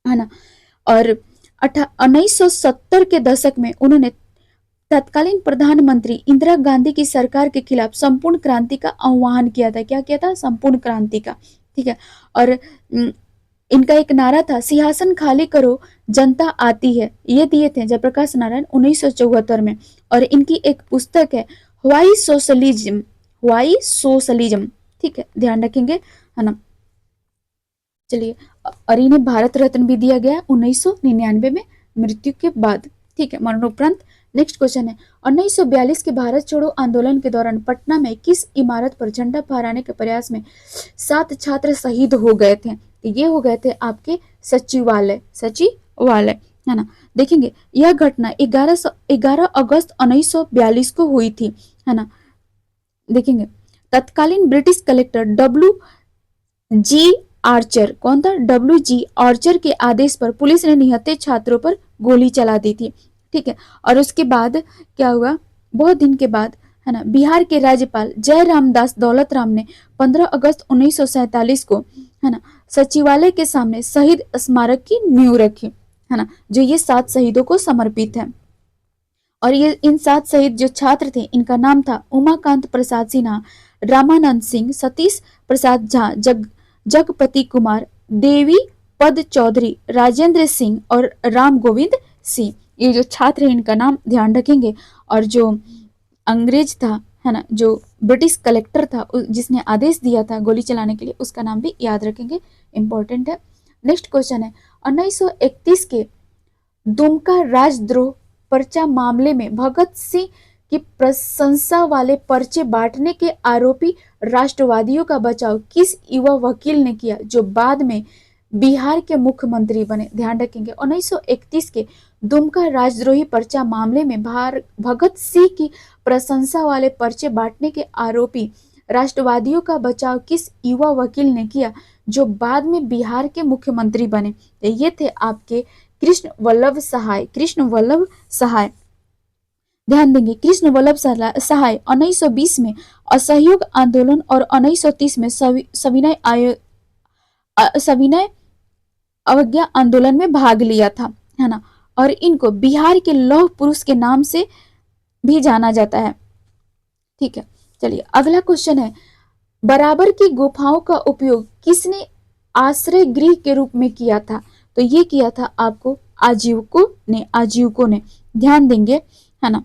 है ना। और 1970 के दशक में उन्होंने तत्कालीन प्रधानमंत्री इंदिरा गांधी की सरकार के खिलाफ संपूर्ण क्रांति का आह्वान किया था। क्या किया था, संपूर्ण क्रांति का, ठीक है। और इनका एक नारा था सिंहासन खाली करो जनता आती है, ये दिए थे जयप्रकाश नारायण 1974 में। और इनकी एक पुस्तक है व्हाई सोशलिज्म, व्हाई सोशलिज्म, ठीक है, ध्यान रखेंगे, है ना। चलिए और इन्हें भारत रत्न भी दिया गया 1999 में मृत्यु के बाद, ठीक है, मरणोपरांत। नेक्स्ट क्वेश्चन है 1942 के भारत छोड़ो आंदोलन के दौरान पटना में किस इमारत पर झंडा फहराने के प्रयास में 7 छात्र शहीद हो गए थे, तो ये हो गए थे आपके सचिवालय, सचिवालय, है ना। देखेंगे यह घटना 11 अगस्त 1942 को हुई थी, है ना। देखेंगे तत्कालीन ब्रिटिश कलेक्टर WG आर्चर, कौन था, WG आर्चर के आदेश पर पुलिस ने निहत्थे छात्रों पर गोली चला दी थी, ठीक है। और उसके बाद क्या हुआ, बहुत दिन के बाद, है ना, बिहार के राज्यपाल जयराम दास दौलत राम ने 15 अगस्त 1947 को, है ना, सचिवालय के सामने शहीद स्मारक की नींव रखी, है ना, जो ये 7 शहीदों को समर्पित है। और ये इन 7 शहीद जो छात्र थे इनका नाम था उमाकांत प्रसाद सिन्हा, रामानंद सिंह, सतीश प्रसाद झा, जगपति कुमार, देवी पद चौधरी, राजेंद्र सिंह और राम गोविंद सिंह। ये जो छात्र है इनका नाम ध्यान रखेंगे। और जो अंग्रेज था, है ना, जो ब्रिटिश कलेक्टर था जिसने आदेश दिया था गोली चलाने के लिए, उसका नाम भी याद रखेंगे, इंपॉर्टेंट है। नेक्स्ट क्वेश्चन है 1931 के दुमका राजद्रोह पर्चा मामले में भगत सिंह की प्रशंसा वाले पर्चे बांटने के आरोपी राष्ट्रवादियों का बचाव किस युवा वकील ने किया जो बाद में बिहार के मुख्यमंत्री बने। ध्यान रखेंगे 1931 के दुमका राजद्रोही पर्चा मामले में भगत सिंह की प्रशंसा वाले पर्चे बांटने के आरोपी राष्ट्रवादियों का बचाव किस युवा वकील ने किया जो बाद में बिहार के मुख्यमंत्री बने? तो ये थे आपके कृष्ण वल्लभ सहाय। कृष्ण वल्लभ सहाय, ध्यान देंगे कृष्ण वल्लभ सहाय 1920 में असहयोग आंदोलन और 1930 में सविनय अवज्ञा आंदोलन में भाग लिया था, है ना। और इनको बिहार के लौह पुरुष के नाम से भी जाना जाता है। ठीक है, चलिए अगला क्वेश्चन है, बराबर की गुफाओं का उपयोग किसने आश्रय गृह के रूप में किया था? तो ये किया था आपको आजीविकों ने। ध्यान देंगे, है ना।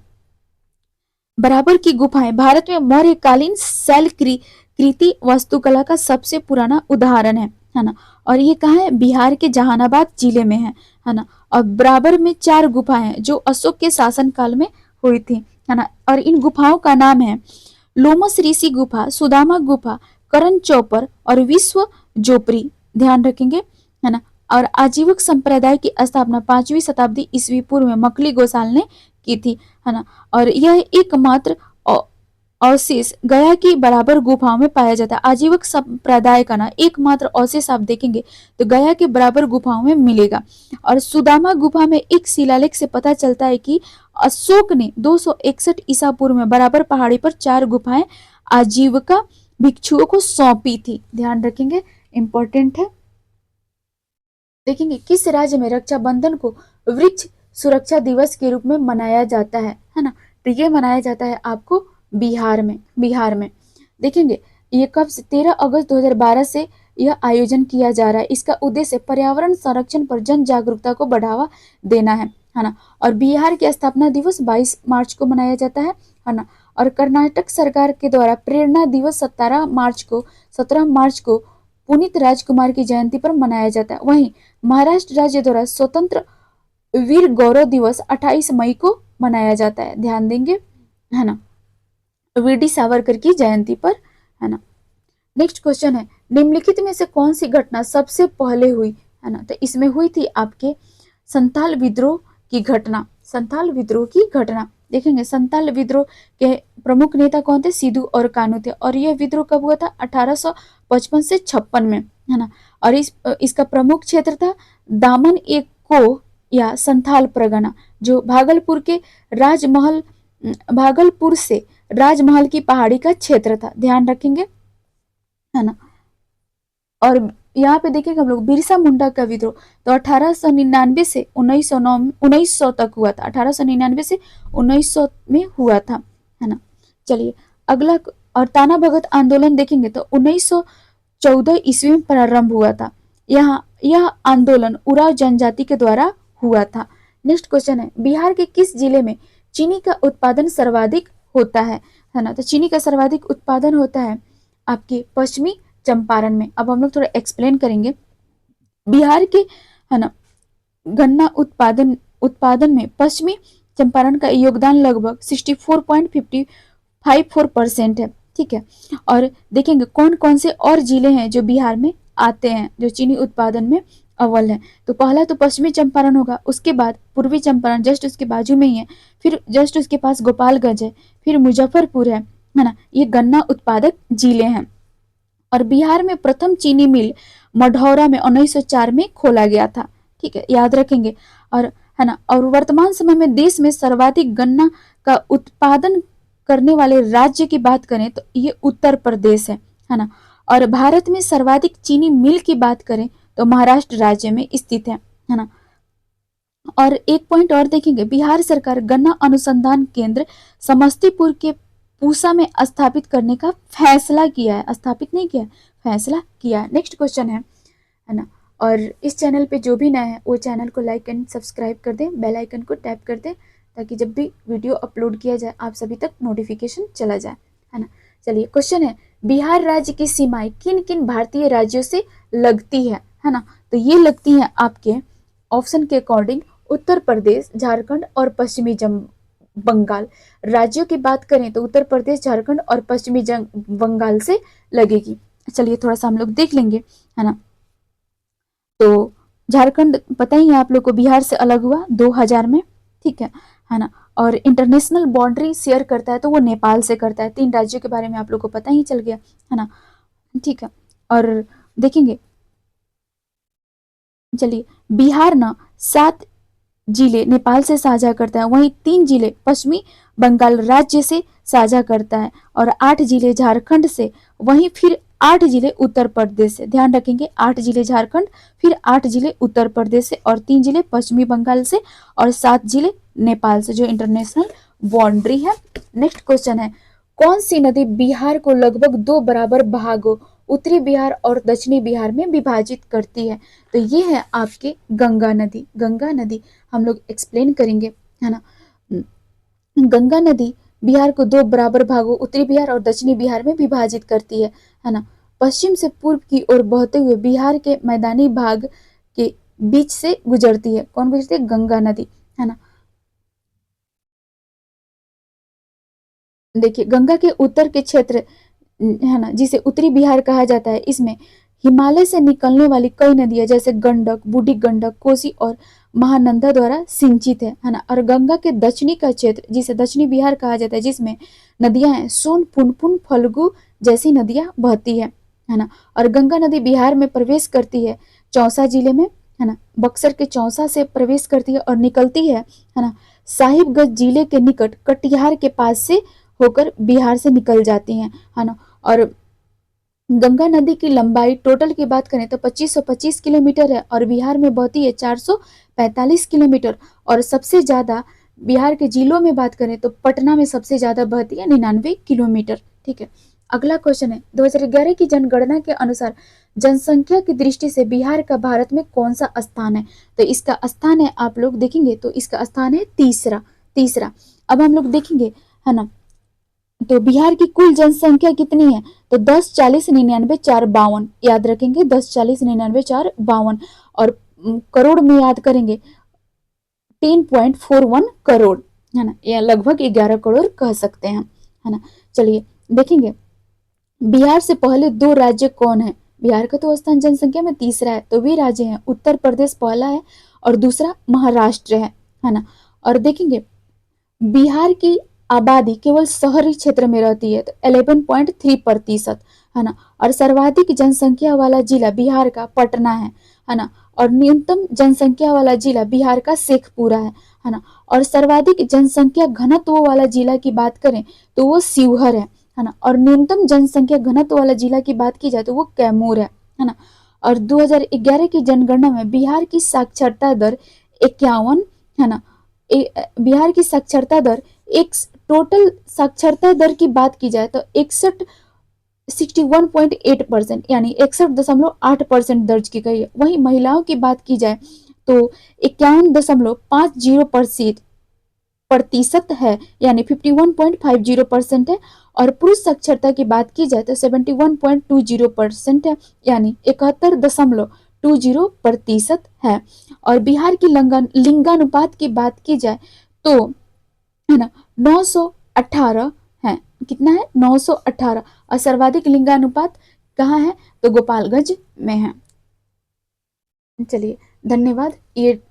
बराबर की गुफाएं भारत में मौर्यकालीन शैल कृति वास्तुकला का सबसे पुराना उदाहरण है ना। और ये कहाँ है? बिहार के जहानाबाद जिले में है ना। और बराबर में 4 गुफाएं हैं जो अशोक के शासनकाल में हुई थी, है ना। और इन गुफाओं का नाम है लोमस ऋषि गुफा, सुदामा गुफा, करण चौपर और विश्व जोपरी। ध्यान रखेंगे, है ना। और आजीवक संप्रदाय की स्थापना 5वीं शताब्दी ईस्वी पूर्व में मकली गोसाल ने की थी, है ना। और यह एकमात्र अवशेष गया की बराबर गुफाओं में पाया जाता है। आजीवक संप्रदाय का ना एकमात्र अवशेष आप देखेंगे तो गया के बराबर गुफाओं में मिलेगा। और सुदामा गुफा में एक शिलालेख से पता चलता है कि अशोक ने 261 ईसा पूर्व में बराबर पहाड़ी पर 4 गुफाएं आजीविका भिक्षुओं को सौंपी थी। ध्यान रखेंगे, इंपॉर्टेंट है। देखेंगे किस राज्य में रक्षाबंधन को वृक्ष सुरक्षा दिवस के रूप में मनाया जाता है ना। तो ये मनाया जाता है आपको बिहार में। देखेंगे ये कब से 13 अगस्त 2012 से यह आयोजन किया जा रहा है। इसका उद्देश्य पर्यावरण संरक्षण पर जन जागरूकता को बढ़ावा देना है ना। और बिहार की स्थापना दिवस 22 मार्च को मनाया जाता है ना। और कर्नाटक सरकार के द्वारा प्रेरणा दिवस 17 मार्च को पुनीत राजकुमार की जयंती पर मनाया जाता है। वहीं महाराष्ट्र राज्य द्वारा स्वतंत्र वीर गौरव दिवस 28 मई को मनाया जाता है। ध्यान देंगे, है ना, वीडी सावरकर की जयंती पर, है ना। नेक्स्ट क्वेश्चन है, निम्नलिखित में से कौन सी घटना सबसे पहले हुई, है ना। तो इसमें हुई थी आपके संथाल विद्रोह की घटना। देखेंगे संथाल विद्रोह के प्रमुख नेता कौन थे? सिद्धू और कान्हू थे। और यह विद्रोह कब हुआ था? 1855 से 56 में, है ना। और इसका प्रमुख क्षेत्र था दामन एक को या संथाल परगना, जो भागलपुर से राजमहल की पहाड़ी का क्षेत्र था। ध्यान रखेंगे, है ना। और यहाँ पे देखेंगे हम लोग बिरसा मुंडा का विद्रोह तो 1899 से 1900 तक हुआ था। 1899 से 1900 में हुआ था, है ना। चलिए अगला, और ताना भगत आंदोलन देखेंगे तो 1914 ईस्वी में प्रारंभ हुआ था। यह आंदोलन उराव जनजाति के द्वारा हुआ था। नेक्स्ट क्वेश्चन है, बिहार के किस जिले में चीनी का उत्पादन सर्वाधिक होता है ना। तो चीनी का सर्वाधिक उत्पादन होता है आपके पश्चिमी चंपारण में। अब हम लोग थोड़ा एक्सप्लेन करेंगे। बिहार के, है ना, गन्ना उत्पादन में पश्चिमी चंपारण का योगदान लगभग 64.54% है। ठीक है, और देखेंगे कौन कौन से और जिले हैं जो बिहार में आते हैं जो चीनी उत्पादन में अव्वल है। तो पहला तो पश्चिमी चंपारण होगा, उसके बाद पूर्वी चंपारण जस्ट उसके बाजू में ही है, फिर जस्ट उसके पास गोपालगंज है, फिर मुजफ्फरपुर है ना। ये गन्ना उत्पादक जिले हैं। और बिहार में प्रथम चीनी मिल मढ़ौरा में 1904 में खोला गया था। ठीक है, याद रखेंगे। और, है ना, और वर्तमान समय में देश में सर्वाधिक गन्ना का उत्पादन करने वाले राज्य की बात करें तो ये उत्तर प्रदेश है ना। और भारत में सर्वाधिक चीनी मिल की बात करें तो महाराष्ट्र राज्य में स्थित है ना। और एक पॉइंट और देखेंगे, बिहार सरकार गन्ना अनुसंधान केंद्र समस्तीपुर के पूसा में स्थापित करने का फैसला किया है। स्थापित नहीं किया, फैसला किया है। नेक्स्ट क्वेश्चन है ना। और इस चैनल पे जो भी नया है वो चैनल को लाइक एंड सब्सक्राइब कर दें, बेल आइकन को टैप कर दें ताकि जब भी वीडियो अपलोड किया जाए आप सभी तक नोटिफिकेशन चला जाए, है ना। चलिए क्वेश्चन है, बिहार राज्य की सीमाएं किन किन भारतीय राज्यों से लगती है ना। तो ये लगती है आपके ऑप्शन के अकॉर्डिंग उत्तर प्रदेश, झारखंड और पश्चिमी बंगाल। राज्यों की बात करें तो उत्तर प्रदेश, झारखंड और पश्चिमी बंगाल से लगेगी। चलिए थोड़ा सा हम लोग देख लेंगे, है ना। तो झारखंड पता ही है आप लोग को, बिहार से अलग हुआ 2000 में, ठीक है ना। और इंटरनेशनल बाउंड्री शेयर करता है तो वो नेपाल से करता है। 3 राज्यों के बारे में आप लोग को पता ही चल गया, है ना, ठीक है। और देखेंगे, चलिए, बिहार ना 7 जिले नेपाल से साझा करता है, वहीं 3 जिले पश्चिमी बंगाल राज्य से साझा करता है, और 8 जिले झारखंड से, वहीं फिर 8 जिले उत्तर प्रदेश से। ध्यान रखेंगे, 8 जिले झारखंड, फिर 8 जिले उत्तर प्रदेश से, और 3 जिले पश्चिमी बंगाल से, और 7 जिले नेपाल से, जो इंटरनेशनल बाउंड्री है। नेक्स्ट क्वेश्चन है, कौन सी नदी बिहार को लगभग 2 बराबर भागों, उत्तरी बिहार और दक्षिणी बिहार में विभाजित करती है? तो ये है आपके गंगा नदी। गंगा नदी हम लोग एक्सप्लेन करेंगे, है ना। गंगा नदी बिहार को 2 बराबर भागों, उत्तरी बिहार और दक्षिणी बिहार में विभाजित करती है ना। पश्चिम से पूर्व की ओर बहते हुए बिहार के मैदानी भाग के बीच से गुजरती है। कौन गुजरती है? गंगा नदी, है ना। देखिए, गंगा के उत्तर के क्षेत्र, है ना, जिसे उत्तरी बिहार कहा जाता है, इसमें हिमालय से निकलने वाली कई नदियां जैसे गंडक, बूढ़ी गंडक, कोसी और महानंदा द्वारा सिंचित है ना। और गंगा के दक्षिणी का क्षेत्र, जिसे दक्षिणी बिहार कहा जाता है, जिसमें नदियां हैं सोन, पुनपुन, फल्गु जैसी नदियां बहती है ना। और गंगा नदी बिहार में प्रवेश करती है चौसा जिले में, है ना, बक्सर के चौसा से प्रवेश करती है और निकलती है ना, साहिबगंज जिले के निकट कटिहार के पास से होकर बिहार से निकल जाती हैं, है ना। और गंगा नदी की लंबाई टोटल की बात करें तो 2525 किलोमीटर है, और बिहार में बहती है 445 किलोमीटर। और सबसे ज़्यादा बिहार के जिलों में बात करें तो पटना में सबसे ज़्यादा बहती है 99 किलोमीटर, ठीक है। अगला क्वेश्चन है, 2011 की जनगणना के अनुसार जनसंख्या की दृष्टि से बिहार का भारत में कौन सा स्थान है? तो इसका स्थान है, आप लोग देखेंगे तो इसका स्थान है तीसरा। तीसरा। अब हम लोग देखेंगे, है ना, तो बिहार की कुल जनसंख्या कितनी है? तो 10, 40, 99, 4, 52 याद रखेंगे, 10, 40, 99, 4, 52। और करोड़ में याद करेंगे 10.41 करोड़, है ना, या लगभग 11 करोड़ कह सकते हैं, है ना। चलिए देखेंगे, बिहार से पहले 2 राज्य कौन है? बिहार का तो स्थान जनसंख्या में तीसरा है, तो वे राज्य हैं उत्तर प्रदेश पहला है और दूसरा महाराष्ट्र है ना। और देखेंगे, बिहार की आबादी केवल शहरी क्षेत्र में रहती है, तो 11.3%, है ना। और सर्वाधिक जनसंख्या वाला जिला बिहार का पटना है ना। और न्यूनतम जनसंख्या वाला जिला बिहार का शेखपुरा है ना। और सर्वाधिक जनसंख्या घनत्व वाला जिला की बात करें तो वो शिवहर है ना। और न्यूनतम जनसंख्या घनत्व वाला जिला की बात की जाए तो वो कैमूर है ना। और 2011 की जनगणना में बिहार की साक्षरता दर 51, है ना। बिहार की साक्षरता दर, एक टोटल साक्षरता दर की बात की जाए तो 61.8%, यानी 61.8% दर्ज की गई है। वहीं महिलाओं की बात की जाए तो 51.50% है, यानी 51.50% है। और पुरुष साक्षरता की बात की जाए तो 71.20% है, यानी 71.20% है। और बिहार की लिंगानुपात की बात की जाए तो, है ना, 918 है। कितना है? 918। और सर्वाधिक लिंगानुपात कहाँ है? तो गोपालगंज में है। चलिए, धन्यवाद। ये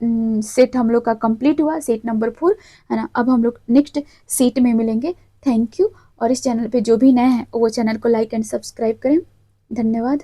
सेट हम लोग का कंप्लीट हुआ, सेट नंबर 4, है ना। अब हम लोग नेक्स्ट सेट में मिलेंगे। Thank you. और इस चैनल पे जो भी नए हैं वो चैनल को लाइक एंड सब्सक्राइब करें। धन्यवाद।